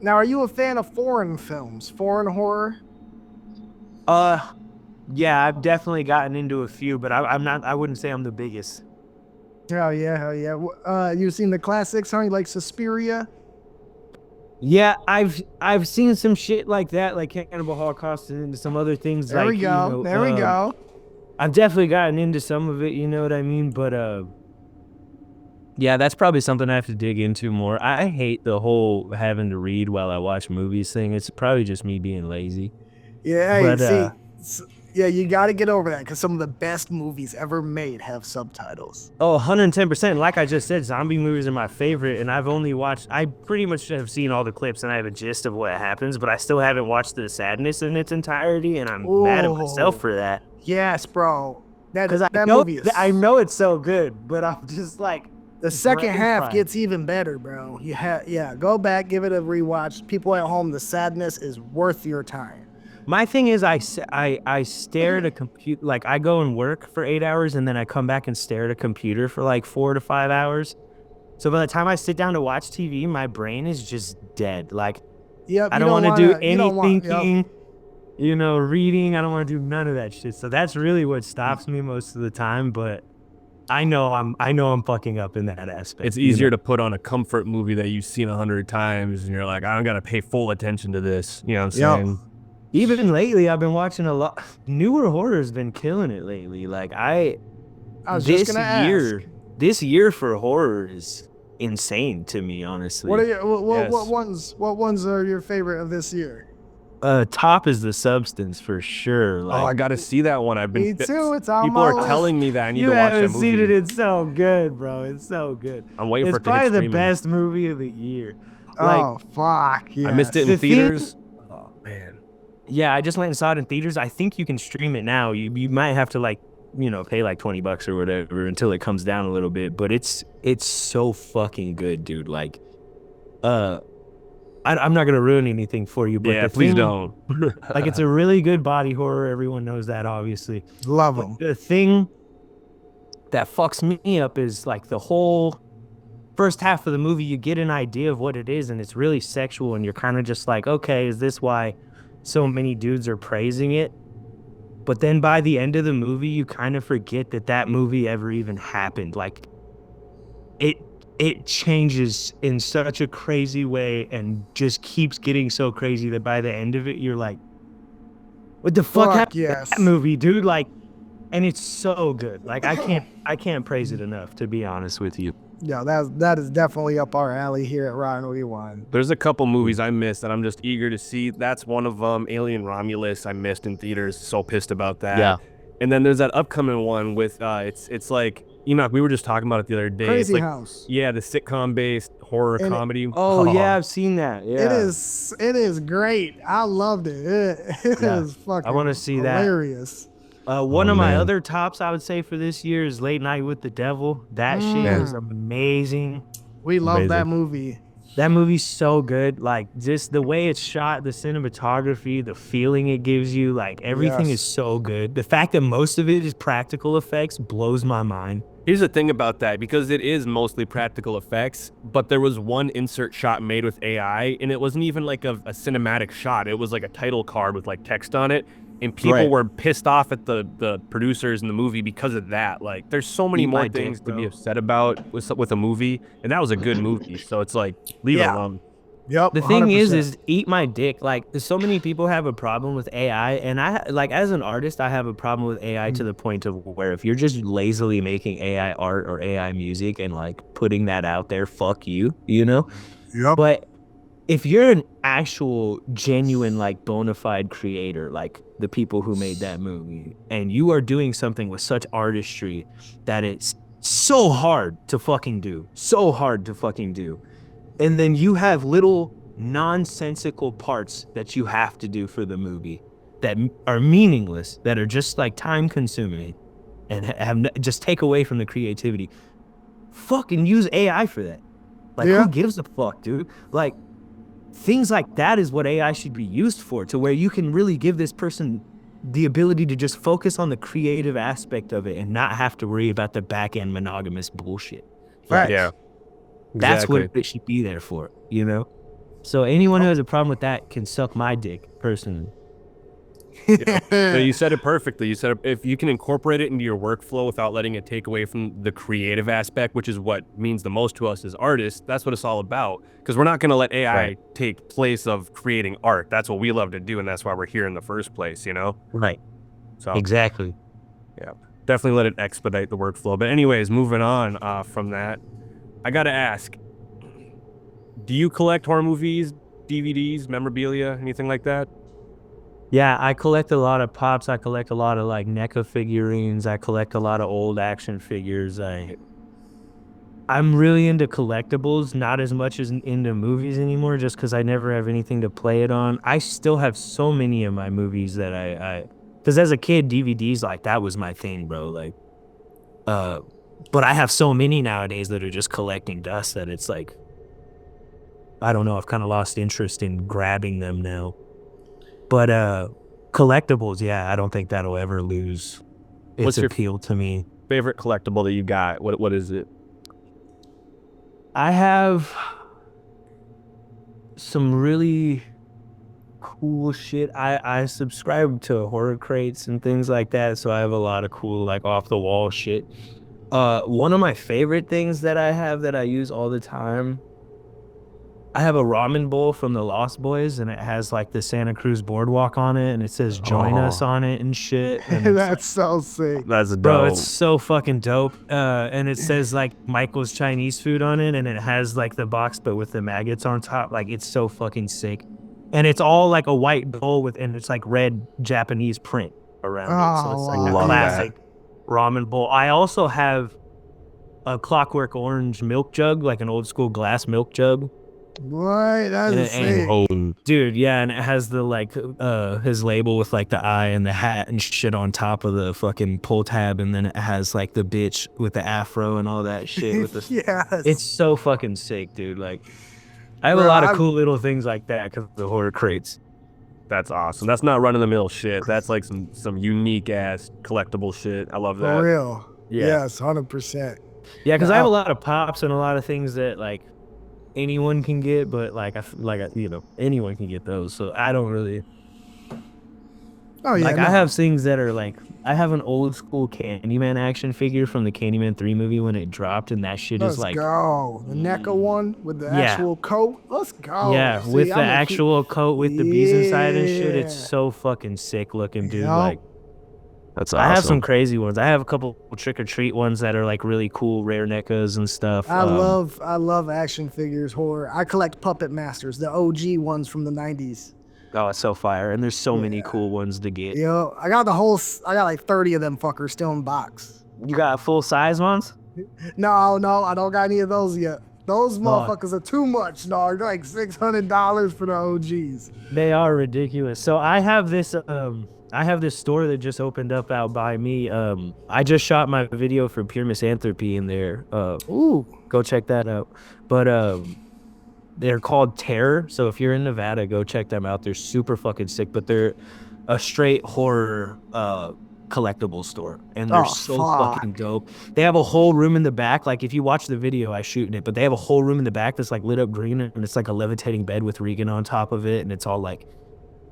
Now, are you a fan of foreign films, foreign horror? Yeah, I've definitely gotten into a few, but I'm not. I wouldn't say I'm the biggest. Hell yeah. You've seen the classics, huh? You like Suspiria? Yeah, I've seen some shit like that, like Cannibal Holocaust and some other things. There we go. There we go. I've definitely gotten into some of it, you know what I mean? But yeah, that's probably something I have to dig into more. I hate the whole having to read while I watch movies thing. It's probably just me being lazy. Yeah, But, yeah, you got to get over that because some of the best movies ever made have subtitles. Oh, 110%. Like I just said, zombie movies are my favorite, and I pretty much have seen all the clips and I have a gist of what happens, but I still haven't watched The Sadness in its entirety, and I'm mad at myself for that. Yes, bro. Because That movie is. I know it's so good, but I'm just like, The second brain half fried. gets even better, bro. Yeah, go back, give it a rewatch. People at home, The Sadness is worth your time. My thing is, I stare at a computer, like I go and work for 8 hours and then I come back and stare at a computer for like 4 to 5 hours. So by the time I sit down to watch TV, my brain is just dead. Like, Yep. I don't want to do any thinking, you know, reading. I don't want to do none of that shit. So that's really what stops me most of the time. But I know I'm fucking up in that aspect. It's easier to put on a comfort movie that you've seen 100 times, and you're like, I don't gotta pay full attention to this. You know what I'm Yep. saying? Even lately, I've been watching a lot. Newer horror's been killing it lately. Like I was just gonna ask. this year for horror is insane to me, honestly. What are your, Yes. what ones are your favorite of this year? Top is The Substance for sure. Oh, Like, I gotta see that one. I've been Me too. It's on people my are list. telling me that I need you to watch that haven't movie. seen it. It's so good, bro. It's so good. I'm waiting It's for it to hit probably the streaming. best movie of the year. Like, Oh fuck! Yes. I missed it The in thing- theaters. Oh man. yeah, I just went and saw it in theaters. I think you can stream it now. You might have to like, pay like $20 or whatever until it comes down a little bit. But it's so fucking good, dude. Like, I'm not gonna ruin anything for you, but Yeah, the please thing- don't. Like, it's a really good body horror. Everyone knows that, obviously. Love But them. the thing that fucks me up is like the whole first half of the movie, you get an idea of what it is, and it's really sexual, and you're kind of just like, okay, is this why so many dudes are praising it? But then by the end of the movie, you kind of forget that movie ever even happened. Like, it changes in such a crazy way and just keeps getting so crazy that by the end of it, you're like, what the fuck Fuck happened yes. to that movie, dude? Like, and it's so good. Like, I can't praise it enough, to be honest with you. Yeah, that is definitely up our alley here at Rotten Rewind. There's a couple movies I missed that I'm just eager to see. That's one of them. Alien Romulus I missed in theaters. So pissed about that. Yeah. And then there's that upcoming one with it's like Enokh. We were just talking about it the other day. Crazy it's like, House. Yeah, the sitcom based horror And it- comedy. Oh, yeah, I've seen that. Yeah. It is great. I loved it. It Yeah. is fucking. I wanna see that. Hilarious. One of my man. other tops, I would say, for this year is Late Night with the Devil. That shit Mm. is amazing. We love that Amazing. movie. That movie's so good. Like, just the way it's shot, the cinematography, the feeling it gives you, like, everything Yes. is so good. The fact that most of it is practical effects blows my mind. Here's the thing about that, because it is mostly practical effects, but there was one insert shot made with AI, and it wasn't even like a cinematic shot. It was like a title card with like text on it, and people Right. were pissed off at the producers in the movie because of that. Like, there's so many Eat more my dick, things to be bro. upset about with a movie, and that was a good movie. So it's like, leave it Yeah. alone. Yep. The thing 100%. is eat my dick. Like, so many people have a problem with AI, and I, like, as an artist, I have a problem with AI to the point of where if you're just lazily making AI art or AI music and like putting that out there, fuck you, Yep. But if you're an actual genuine, like, bona fide creator, like the people who made that movie, and you are doing something with such artistry that it's so hard to fucking do, and then you have little nonsensical parts that you have to do for the movie that are meaningless, that are just like time consuming and just take away from the creativity. Fucking use AI for that. Like, Yeah. who gives a fuck, dude? Like, things like that is what AI should be used for, to where you can really give this person the ability to just focus on the creative aspect of it and not have to worry about the back end monogamous bullshit. Facts. Yeah. That's Exactly. what it should be there for, So anyone who has a problem with that can suck my dick, personally. So you said it perfectly. You said if you can incorporate it into your workflow without letting it take away from the creative aspect, which is what means the most to us as artists, that's what it's all about. Because we're not going to let AI Right. take place of creating art. That's what we love to do, and that's why we're here in the first place, Right. So Exactly. definitely let it expedite the workflow. But anyways, moving on from that, I got to ask, do you collect horror movies, DVDs, memorabilia, anything like that? Yeah, I collect a lot of pops. I collect a lot of like NECA figurines. I collect a lot of old action figures. I'm really into collectibles, not as much as into movies anymore, just because I never have anything to play it on. I still have so many of my movies that because as a kid, DVDs, like, that was my thing, bro. Like, but I have so many nowadays that are just collecting dust that it's like, I don't know, I've kind of lost interest in grabbing them now. But collectibles, yeah, I don't think that'll ever lose its What's your appeal to me. Favorite collectible that you got? What is it? I have some really cool shit. I subscribe to horror crates and things like that, so I have a lot of cool, like, off the wall shit. One of my favorite things that I have that I use all the time, I have a ramen bowl from the Lost Boys, and it has like the Santa Cruz boardwalk on it, and it says "Join us" on it and shit. And it's That's so sick. That's dope. bro, it's so fucking dope. And it says like Michael's Chinese food on it, and it has like the box but with the maggots on top. Like it's so fucking sick. And it's all like a white bowl and it's like red Japanese print around it. So it's like a Love classic ramen bowl. I also have a Clockwork Orange milk jug, like an old school glass milk jug. What? That's And- sick. Oh, Dude, yeah, and it has the like his label with like the eye and the hat and shit on top of the fucking pull tab, and then it has like the bitch with the afro and all that shit with the Yes. It's so fucking sick, dude. Like I have Bro, a lot of I've- cool little things like that because of the horror crates. that's awesome. That's not run of the mill shit. That's like some unique ass collectible shit. I love For that. real. Yeah. Yes, 100%. Yeah, because I have a Now- lot of pops and a lot of things that like anyone can get, but like you know, anyone can get those. So I don't really Oh yeah. like. no. I have things that are like I have an old school Candyman action figure from the Candyman 3 movie when it dropped, and that shit Let's is like go. The NECA one with the Yeah. actual coat. Let's go. yeah, See, with the I'm gonna keep- actual coat with the bees inside and shit. It's Yeah. so fucking sick looking, dude. Yup. Like. That's awesome. I have some crazy ones. I have a couple trick or treat ones that are like really cool, rare NECAs and stuff. I love action figures, horror. I collect Puppet Masters, the OG ones from the 90s. Oh, it's so fire, and there's so many Yeah. cool ones to get. Yo, I got I got like 30 of them fuckers still in box. You got full size ones? No, I don't got any of those yet. Those motherfuckers are too much, dog. They're like $600 for the OGs. They are ridiculous. So I have this store that just opened up out by me. I just shot my video for Pure Misanthropy in there. Ooh. Go check that out. But they're called Terror. So if you're in Nevada, go check them out. They're super fucking sick, but they're a straight horror collectible store, and they're Oh, so fuck. fucking dope. They have a whole room in the back. Like if you watch the video, I shoot in it, but they have a whole room in the back that's like lit up green, and it's like a levitating bed with Regan on top of it, and it's all like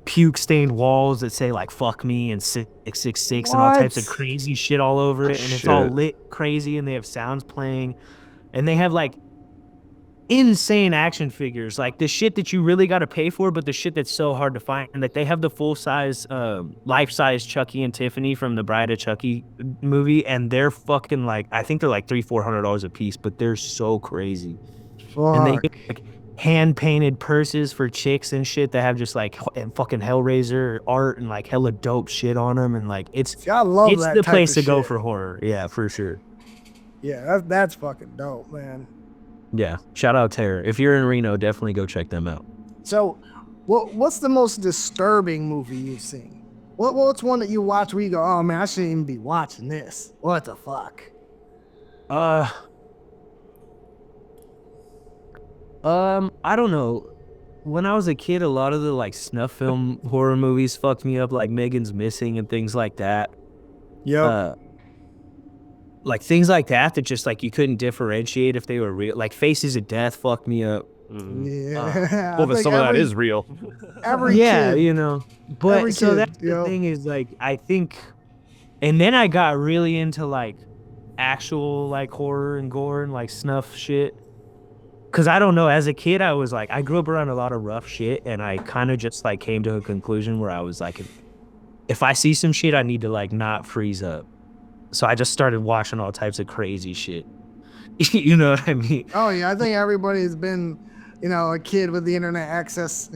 puke stained walls that say like "fuck me" and 666 and all types of What? crazy shit all over it, and it's all Shit. lit crazy, and they have sounds playing, and they have like insane action figures, like the shit that you really got to pay for, but the shit that's so hard to find. And like they have the full size, life size Chucky and Tiffany from the Bride of Chucky movie, and they're fucking like, I think they're like $300-400 a piece, but they're so crazy. And they Fuck. get like hand painted purses for chicks and shit that have just like and fucking Hellraiser art and like hella dope shit on them, and like it's See, I love it's that the type place of to go shit. for horror. Yeah, for sure. Yeah, that's fucking dope, man. Yeah, shout out Terror. If you're in Reno, definitely go check them out. So, what's the most disturbing movie you've seen? What's one that you watch where you go, oh man, I shouldn't even be watching this. What the fuck? I don't know. When I was a kid, a lot of the like snuff film horror movies fucked me up, like Megan's Missing and things like that. Yep. Like things like that just like you couldn't differentiate if they were real. Like Faces of Death fucked me up. Yeah. Well, but some of that is real. every Yeah, kid. you know. But Every so kid, that's the yo. thing is like I think, and then I got really into like actual like horror and gore and like snuff shit. Cause I don't know, as a kid I was like I grew up around a lot of rough shit, and I kind of just like came to a conclusion where I was like, if I see some shit I need to like not freeze up. So I just started watching all types of crazy shit. You know what I mean? Oh yeah, I think everybody's been, a kid with the internet access.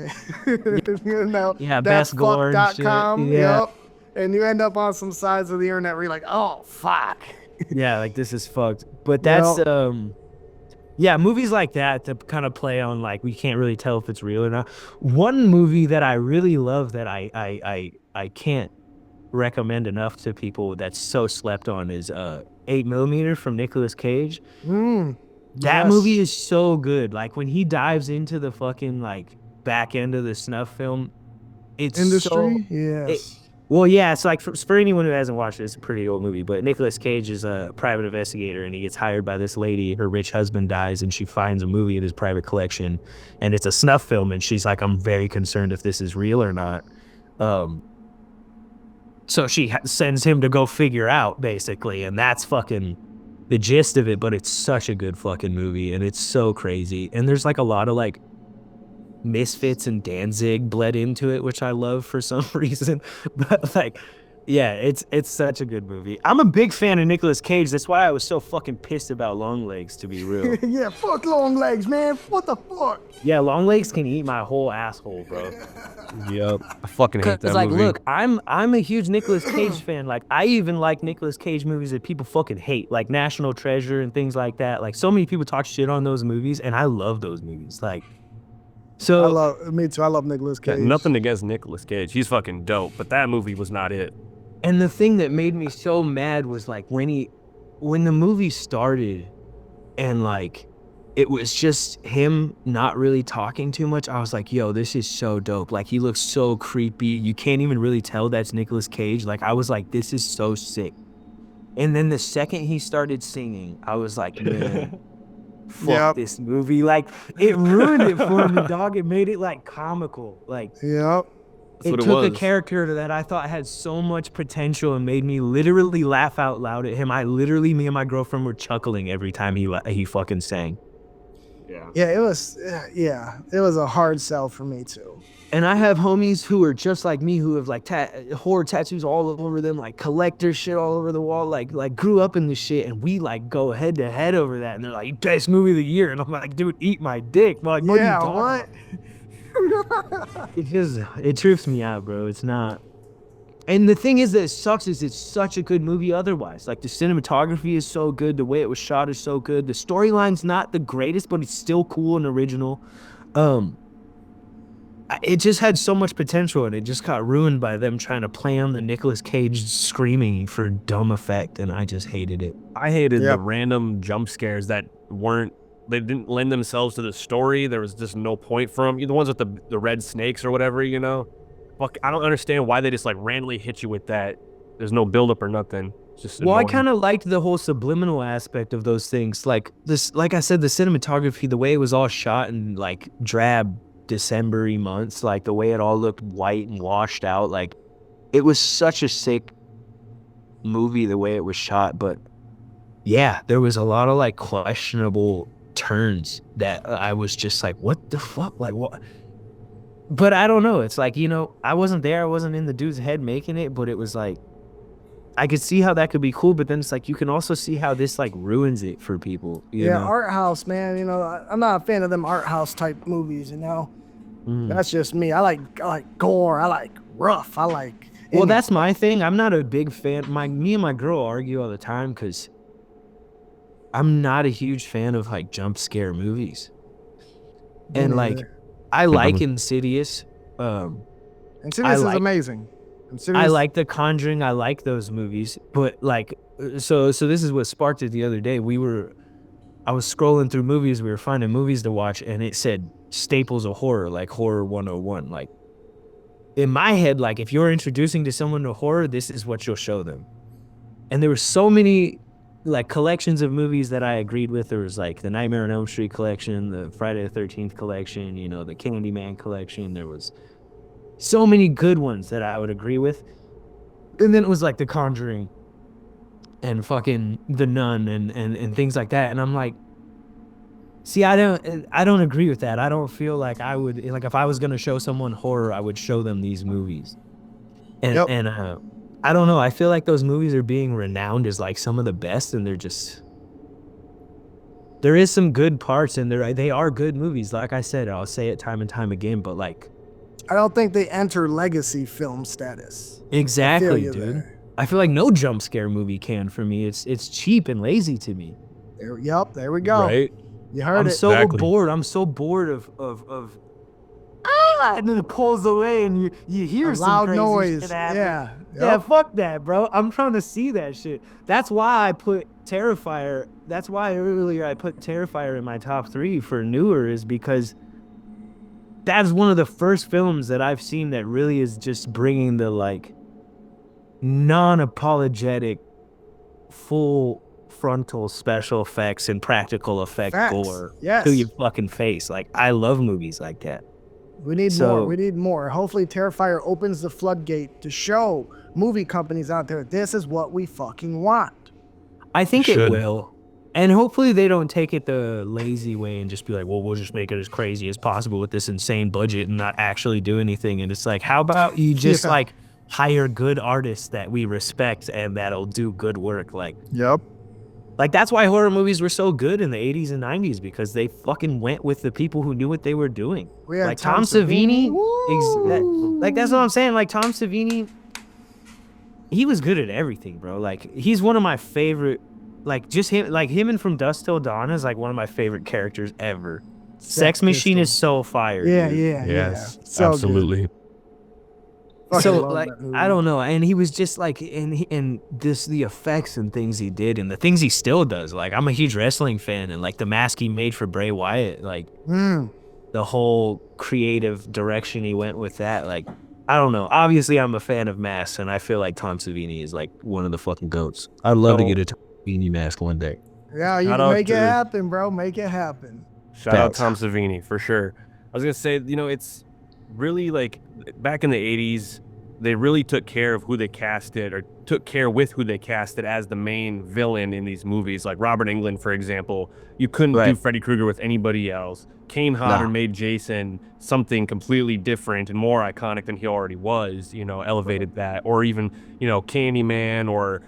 Yeah, best gore and shit. bestfuck.com. Yeah. Yep. And you end up on some sides of the internet where you're like, oh fuck. Yeah, like this is fucked. But that's Well- yeah, movies like that to kind of play on like we can't really tell if it's real or not. One movie that I really love that I can't recommend enough to people that's so slept on is 8mm from Nicolas Cage. That Yes. movie is so good. Like when he dives into the fucking like back end of the snuff film, it's Industry? so, Yes. well, yeah, it's like for anyone who hasn't watched it, it's a pretty old movie, but Nicolas Cage is a private investigator, and he gets hired by this lady. Her rich husband dies, and she finds a movie in his private collection, and it's a snuff film, and she's like, I'm very concerned if this is real or not. So she sends him to go figure out, basically, and that's fucking the gist of it, but it's such a good fucking movie, and it's so crazy. And there's like a lot of like Misfits and Danzig bled into it, which I love for some reason. But like, yeah, it's such a good movie. I'm a big fan of Nicolas Cage. That's why I was so fucking pissed about Longlegs, to be real. Yeah, fuck long legs, man. What the fuck? Yeah, Longlegs can eat my whole asshole, bro. Yep. I fucking hate that Cause like, movie. look, I'm a huge Nicolas Cage fan. Like, I even like Nicolas Cage movies that people fucking hate, like National Treasure and things like that. Like, so many people talk shit on those movies, and I love those movies. Like, so Me too. I love Nicolas Got Cage. nothing against Nicolas Cage. He's fucking dope, but that movie was not it. And the thing that made me so mad was like when the movie started and like it was just him not really talking too much. I was like, yo, this is so dope. Like, he looks so creepy. You can't even really tell that's Nicolas Cage. Like, I was like, this is so sick. And then the second he started singing, I was like, man, fuck this movie. Like, it ruined it for me, dog. It made it like comical. Like, Yep. That's it what it took a was. character that I thought had so much potential and made me literally laugh out loud at him. Me and my girlfriend were chuckling every time he fucking sang. Yeah, it was a hard sell for me too. And I have homies who are just like me, who have like horror tattoos all over them, like collector shit all over the wall, like grew up in this shit, and we like go head to head over that, and they're like, best movie of the year, and I'm like, dude, eat my dick. I'm like, what are you talking about? It trips me out, bro. It's not. And the thing is that it sucks is it's such a good movie otherwise. Like, the cinematography is so good, the way it was shot is so good. The storyline's not the greatest, but it's still cool and original. It just had so much potential, and it just got ruined by them trying to play on the Nicolas Cage screaming for dumb effect, and I just hated it. I hated the random jump scares that they didn't lend themselves to the story. There was just no point for them. The ones with the red snakes or whatever, you know? Fuck, I don't understand why they just like randomly hit you with that. There's no buildup or nothing. It's just Well, I annoying. kind of liked the whole subliminal aspect of those things. Like I said, the cinematography, the way it was all shot in like drab December-y months, like the way it all looked white and washed out, like it was such a sick movie the way it was shot. But yeah, there was a lot of like questionable turns that I was just like, what the fuck? Like, what? But I don't know. It's like, you know, I wasn't there. I wasn't in the dude's head making it, but it was like, I could see how that could be cool, but then it's like, you can also see how this like ruins it for people. You know? Art house, man. You know, I'm not a fan of them art house type movies. You know, that's just me. I like gore. I like rough. I like. Well, that's my thing. I'm not a big fan. Me and my girl argue all the time because I'm not a huge fan of like jump scare movies. And like, I like Insidious. Insidious is amazing. I like The Conjuring. I like those movies. But like, so this is what sparked it the other day. I was scrolling through movies. We were finding movies to watch, and it said staples of horror, like Horror 101. Like, in my head, like, if you're introducing to someone to horror, this is what you'll show them. And there were so many like collections of movies that I agreed with. There was like the Nightmare on Elm Street collection, the Friday the 13th collection, you know, the Candyman collection. There was so many good ones that I would agree with. And then it was like The Conjuring and fucking The Nun and things like that. And I'm like, see, I don't agree with that. I don't feel like I would, like, if I was going to show someone horror, I would show them these movies. And I don't know. I feel like those movies are being renowned as like some of the best, and there is some good parts, and they are good movies. Like I said, I'll say it time and time again, but like, I don't think they enter legacy film status. Exactly, dude. There. I feel like no jump scare movie can for me. It's cheap and lazy to me. There we go. Right? You heard I'm it. so bored. I'm so bored of and then it pulls away and you hear a some loud crazy noise. shit happen. Yeah. Yeah, fuck that, bro. I'm trying to see that shit. That's why I put Terrifier. That's why earlier I put Terrifier in my top 3 for newer, is because that's one of the first films that I've seen that really is just bringing the like non-apologetic full frontal special effects and practical effect gore to your fucking face. Like, I love movies like that. We need more. We need more. Hopefully Terrifier opens the floodgate to show movie companies out there, this is what we fucking want. I think it will. And hopefully they don't take it the lazy way and just be like, well, we'll just make it as crazy as possible with this insane budget and not actually do anything. And it's like, how about you just like hire good artists that we respect and that'll do good work? Like that's why horror movies were so good in the 80s and 90s, because they fucking went with the people who knew what they were doing. Like Tom Savini. Like that's what I'm saying. Like Tom Savini, he was good at everything, bro. Like he's one of my favorite. Like just him and From Dusk Till Dawn is like one of my favorite characters ever. Sex Machine is so fire. Yes, so absolutely. So like I don't know, and he was just like, and this the effects and things he did and the things he still does. Like I'm a huge wrestling fan, and like the mask he made for Bray Wyatt, like the whole creative direction he went with that. Like I don't know. Obviously, I'm a fan of masks, and I feel like Tom Savini is like one of the fucking goats. I'd love to get a Tom Savini mask one day. Yeah, you can make it happen, bro. Make it happen. Shout out Tom Savini for sure. I was gonna say, it's really like back in the 80s, they really took care of who they casted, or took care with who they casted as the main villain in these movies. Like Robert Englund, for example, you couldn't do Freddy Krueger with anybody else. Kane Hodder made Jason something completely different and more iconic than he already was, elevated that. Or even, Candyman or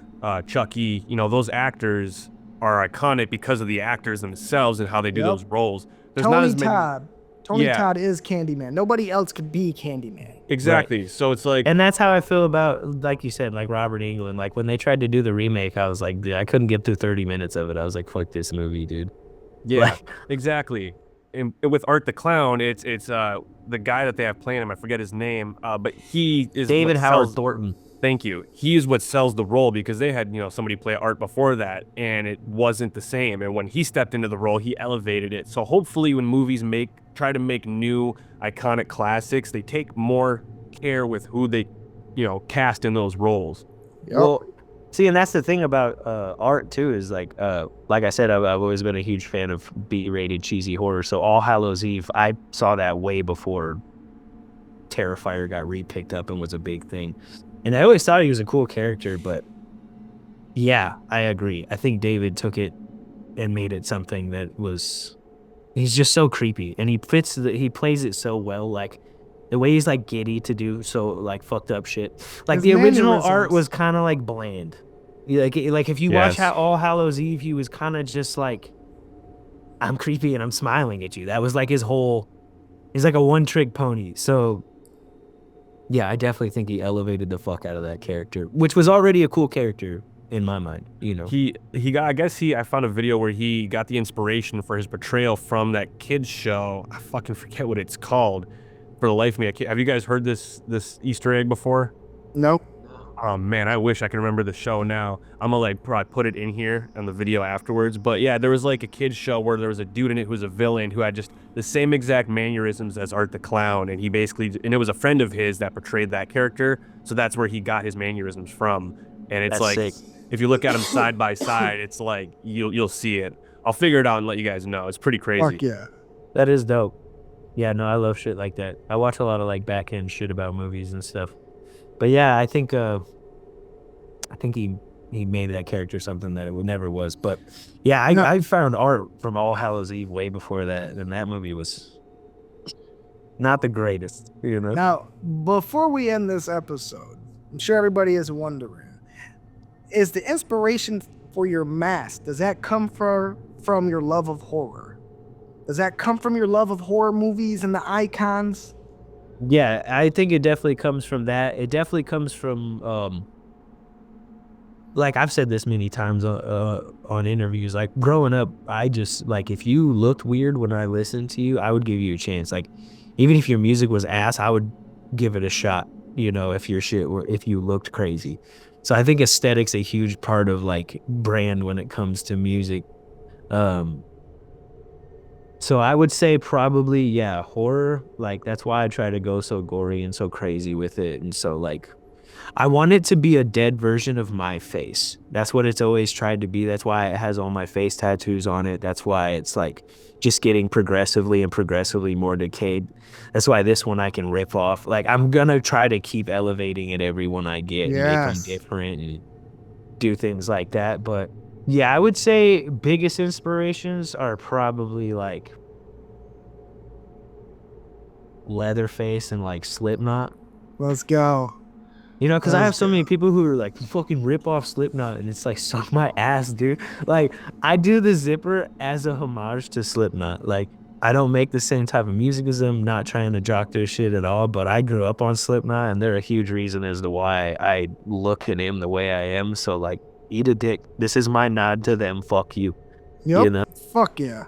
Chucky, those actors are iconic because of the actors themselves and how they do those roles. There's not as many. Tony Todd is Candyman. Nobody else could be Candyman. Exactly. Right. So it's like, and that's how I feel about, like you said, like Robert Englund. Like when they tried to do the remake, I was like, dude, I couldn't get through 30 minutes of it. I was like, fuck this movie, dude. Yeah, exactly. And with Art the Clown, it's the guy that they have playing him. I forget his name, but he is David Howard Thornton. Thank you. He is what sells the role, because they had, somebody play Art before that, and it wasn't the same. And when he stepped into the role, he elevated it. So hopefully when movies try to make new iconic classics, they take more care with who they, cast in those roles. Well, see, and that's the thing about Art too, is like I said, I've always been a huge fan of B-rated cheesy horror. So All Hallows Eve, I saw that way before Terrifier got re-picked up and was a big thing. And I always thought he was a cool character, but yeah, I agree. I think David took it and made it something that was, he's just so creepy, and he plays it so well. Like the way he's like giddy to do so like fucked up shit. Like the original Art was kind of like bland. Like if you watch All Hallows Eve, he was kind of just like, I'm creepy and I'm smiling at you. That was like he's like a one-trick pony. So yeah, I definitely think he elevated the fuck out of that character, which was already a cool character in my mind. He got, I found a video where he got the inspiration for his portrayal from that kids show. I fucking forget what it's called. For the life of me, have you guys heard this Easter egg before? No. Oh man, I wish I could remember the show now. I'm gonna probably put it in here on the video afterwards. But yeah, there was like a kid's show where there was a dude in it who was a villain who had just the same exact mannerisms as Art the Clown, and and it was a friend of his that portrayed that character. So that's where he got his mannerisms from. And it's like, sick. If you look at them side by side, it's like you'll see it. I'll figure it out and let you guys know. It's pretty crazy. Fuck yeah. That is dope. Yeah, no, I love shit like that. I watch a lot of like back end shit about movies and stuff. But yeah, I think he made that character something that it never was. But yeah, I found Art from All Hallows Eve way before that, and that movie was not the greatest, Now, before we end this episode, I'm sure everybody is wondering, is the inspiration for your mask, does that come from your love of horror? Does that come from your love of horror movies and the icons? Yeah, I think it definitely comes from that. It definitely comes from, like I've said this many times on interviews, like growing up, I just, like, if you looked weird when I listened to you, I would give you a chance. Like, even if your music was ass, I would give it a shot, if your shit were, if you looked crazy. So I think aesthetic's a huge part of, like, brand when it comes to music. So I would say probably, yeah, horror. Like, that's why I try to go so gory and so crazy with it. And so, like, I want it to be a dead version of my face. That's what it's always tried to be. That's why it has all my face tattoos on it. That's why it's, like, just getting progressively more decayed. That's why this one I can rip off. Like, I'm going to try to keep elevating it every one I get and make them different and do things like that. But Yeah, I would say biggest inspirations are probably like Leatherface and like Slipknot. Let's go. You know, because I have Let's so go. many people who are like fucking rip off Slipknot, and it's like suck my ass, dude. Like I do the zipper as a homage to Slipknot. Like I don't make the same type of music as them, not trying to jock their shit at all. But I grew up on Slipknot, and they're a huge reason as to why I look at him the way I am. So like, eat a dick. This is my nod to them. Fuck you. Yep. You know? Fuck yeah.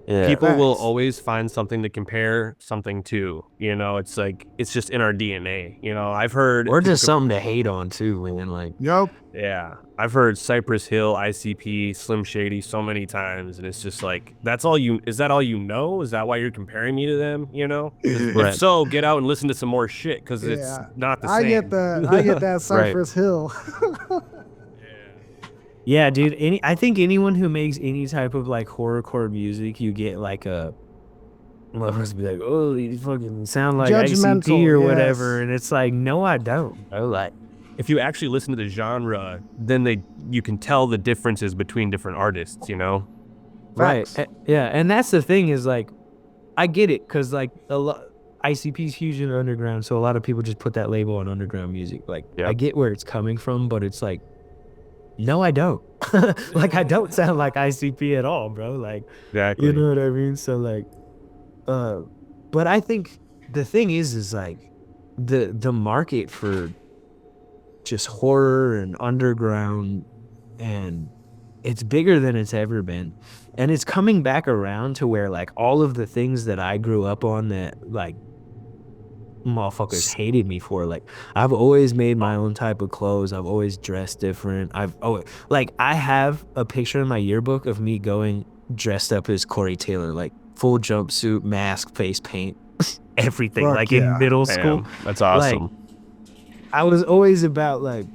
Yeah. People will Facts. always find something to compare something to. You know, it's like it's just in our DNA. You know, I've heard Or people just something to hate on too, man. Like, Yep. Yeah, I've heard Cypress Hill, ICP, Slim Shady so many times, and it's just like, that's all you, is that all you know? Is that why you're comparing me to them, you know? If Right. so, get out and listen to some more shit, because it's Yeah. not the I same. get that. I get that Right. Cypress Hill. yeah, dude. I think anyone who makes any type of like horrorcore music, you get like a motherfuckers be like, oh, you fucking sound like Judgmental, ICP or yes. whatever, and it's like, no, I don't, bro. Like, If you actually listen to the genre, then you can tell the differences between different artists, you know? right? Facts. Yeah, and that's the thing is like, I get it, cause like a lot. ICP's huge in underground, so a lot of people just put that label on underground music. Like, I Yep. get where it's coming from, but it's like, no, I don't. Like, I don't sound like ICP at all, bro. Like, Exactly. you know what I mean? So like, but I think the thing is like the market for just horror and underground, and it's bigger than it's ever been, and it's coming back around to where like all of the things that I grew up on that like motherfuckers hated me for, like I've always made my own type of clothes, I've always dressed different, I have a picture in my yearbook of me going dressed up as Corey Taylor, like full jumpsuit, mask, face paint, everything. Fuck like yeah. in middle school. Damn, that's awesome. Like, I was always about like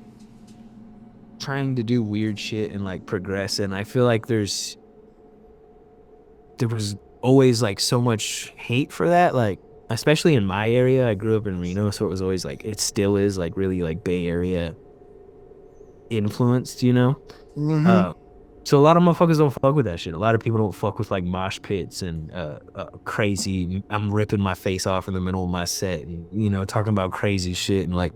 trying to do weird shit and like progress, and I feel like there was always like so much hate for that, like especially in my area. I grew up in Reno, so it was always like, it still is like really like Bay Area influenced, you know? Mhm. So a lot of motherfuckers don't fuck with that shit. A lot of people don't fuck with like mosh pits and crazy, I'm ripping my face off in the middle of my set, and, you know, talking about crazy shit. And like,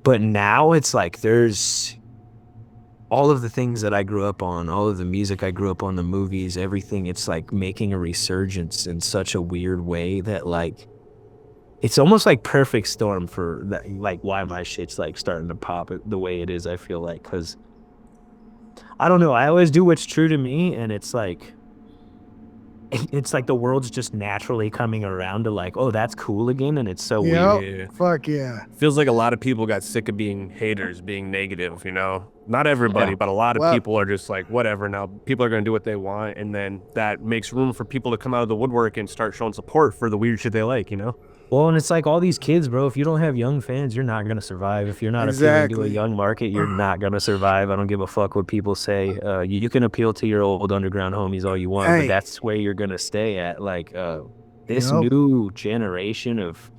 but now it's like there's all of the things that I grew up on, all of the music I grew up on, the movies, everything, it's like making a resurgence in such a weird way that like it's almost like perfect storm for that, like why my shit's like starting to pop the way it is, I feel like, because I don't know, I always do what's true to me, and it's like the world's just naturally coming around to like, oh, that's cool again, and it's so weird. Yep. Yeah. Fuck yeah. Feels like a lot of people got sick of being haters, being negative, you know? Not everybody, Yeah. but a lot of Well- people are just like, whatever, now people are going to do what they want, and then that makes room for people to come out of the woodwork and start showing support for the weird shit they like, you know? Well, and it's like all these kids, bro, if you don't have young fans, you're not going to survive. If you're not appealing to a Exactly. young market, you're not going to survive. I don't give a fuck what people say. You can appeal to your old underground homies all you want, Hey. but that's where you're going to stay at. Like, this Yup. new generation of...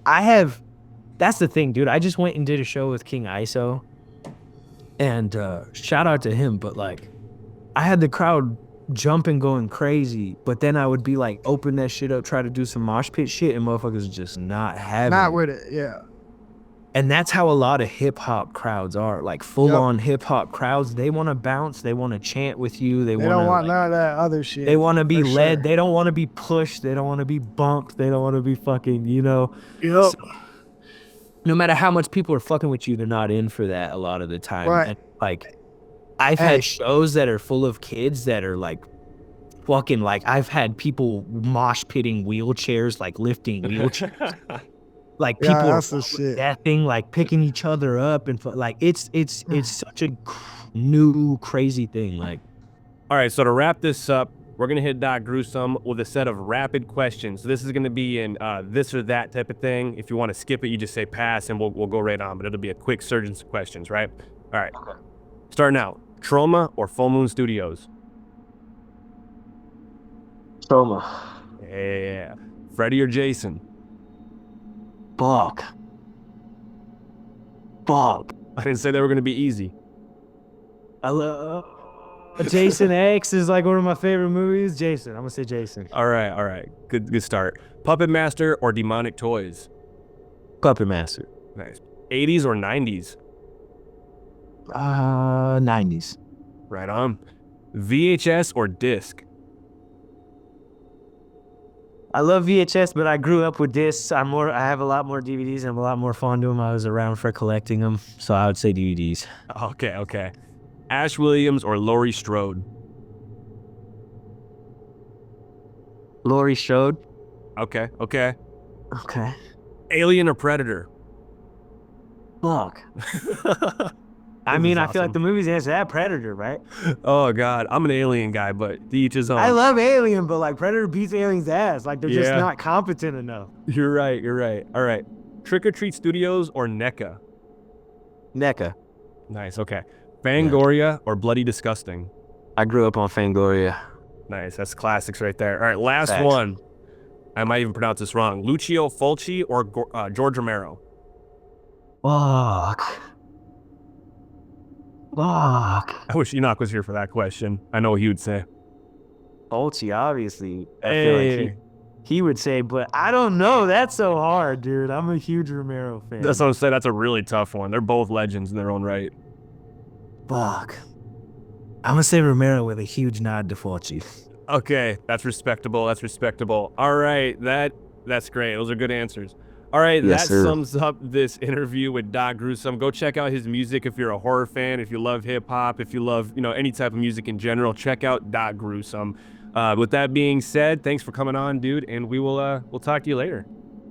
That's the thing, dude. I just went and did a show with King ISO, and shout out to him, but like, I had the crowd jumping, going crazy, but then I would be like, open that shit up, try to do some mosh pit shit, and motherfuckers just not having Not it. with it. Yeah. And that's how a lot of hip hop crowds are, like full on hip hop crowds. They want to bounce, they want to chant with you, they They want don't to want none of that other shit. they want to be for led, sure. they don't want to be pushed, they don't want to be bumped, they don't want to be fucking, you know. Yep. No matter how much people are fucking with you, they're not in for that a lot of the time. Right. And like, I've Hey. had shows that are full of kids that are like fucking, like I've had people mosh pitting wheelchairs, like lifting wheelchairs. Like Yeah, people are that's the shit. that thing, like picking each other up, and like it's such a new crazy thing. Like, All right, so to wrap this up, we're going to hit Doc Gruesome with a set of rapid questions. So this is going to be in this or that type of thing. If you want to skip it, you just say pass, and we'll go right on. But it'll be a quick surgeons of questions, right? All right. Okay. Starting out, Trauma or Full Moon Studios? trauma. Yeah. Freddy or Jason? Fuck. I didn't say they were going to be easy. I love. Jason X is like one of my favorite movies. Jason. I'm gonna say Jason. All right. Good start. Puppet Master or Demonic Toys? Puppet Master. Nice. 80s or 90s? 90s. Right on. VHS or disc? I love VHS, but I grew up with discs. I have a lot more DVDs and I'm a lot more fond of them. I was around for collecting them, so I would say DVDs. Okay. Ash Williams or Laurie Strode? Laurie Strode. Okay. Okay. Alien or Predator? Fuck. I This mean, is I feel like awesome. the movies answer that Predator, right? Oh God, I'm an Alien guy, but to each his own. I love Alien, but like Predator beats Alien's ass. Like they're just Yeah. not competent enough. You're right. All right. Trick or Treat Studios or NECA? NECA. Nice. Okay. Fangoria or Bloody Disgusting? I grew up on Fangoria. Nice. That's classics right there. All right. Last Facts. one. I might even pronounce this wrong. Lucio Fulci or George Romero? Fuck. I wish Enokh was here for that question. I know what he would say. Fulci, obviously. I feel like he would say, but I don't know. That's so hard, dude. I'm a huge Romero fan. That's what I'm saying. That's a really tough one. They're both legends in their own right. Fuck. I'm gonna say Romero with a huge nod to Fulci. Okay, that's respectable. All right, that's great. Those are good answers. All right, Yes, that sir. sums up this interview with Doc Gruesome. Go check out his music if you're a horror fan, if you love hip hop, if you love any type of music in general. Check out Doc Gruesome. With that being said, thanks for coming on, dude, and we'll talk to you later.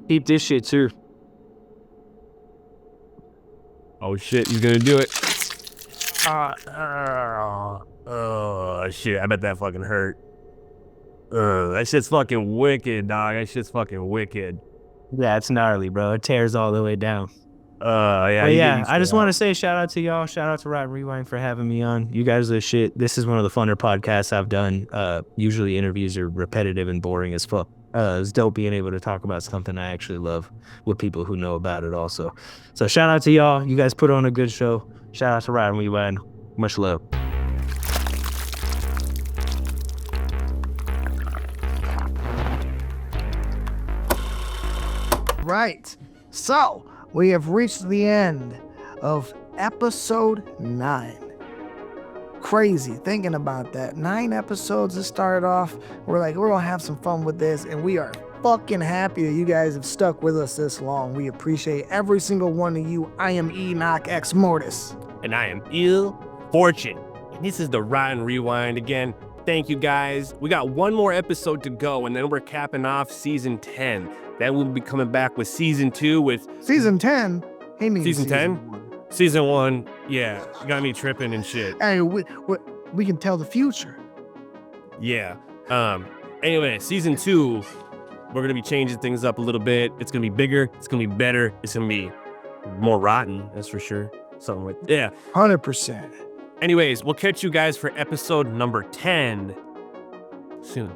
Keep this shit too. Oh shit, he's gonna do it. Oh shit, I bet that fucking hurt. That shit's fucking wicked, dog. That shit's fucking wicked. Yeah, it's gnarly, bro. It tears all the way down. Yeah. But you get yeah, used I to just that. want to say shout out to y'all. Shout out to Ride and Rewind for having me on. You guys are the shit. This is one of the funner podcasts I've done. Usually interviews are repetitive and boring as fuck. It's dope being able to talk about something I actually love with people who know about it also. So shout out to y'all. You guys put on a good show. Shout out to Ride and Rewind. Much love. Right. So, we have reached the end of episode 9. Crazy thinking about that. 9 episodes to start off. We're gonna have some fun with this, and we are fucking happy that you guys have stuck with us this long. We appreciate every single one of you. I am Enokh Xmortiz. And I am Ill Fortune. And this is the Ride and Rewind again. Thank you guys. We got one more episode to go, and then we're capping off season 10. Then we'll be coming back with season 2 with Season 10. He means Season 10? 1. season 1. Yeah, you got me tripping and shit. Hey, we can tell the future. Yeah. Anyway, season 2, we're gonna be changing things up a little bit. It's gonna be bigger. It's gonna be better. It's gonna be more rotten. That's for sure. Something like 100%. Anyways, we'll catch you guys for episode number 10 soon.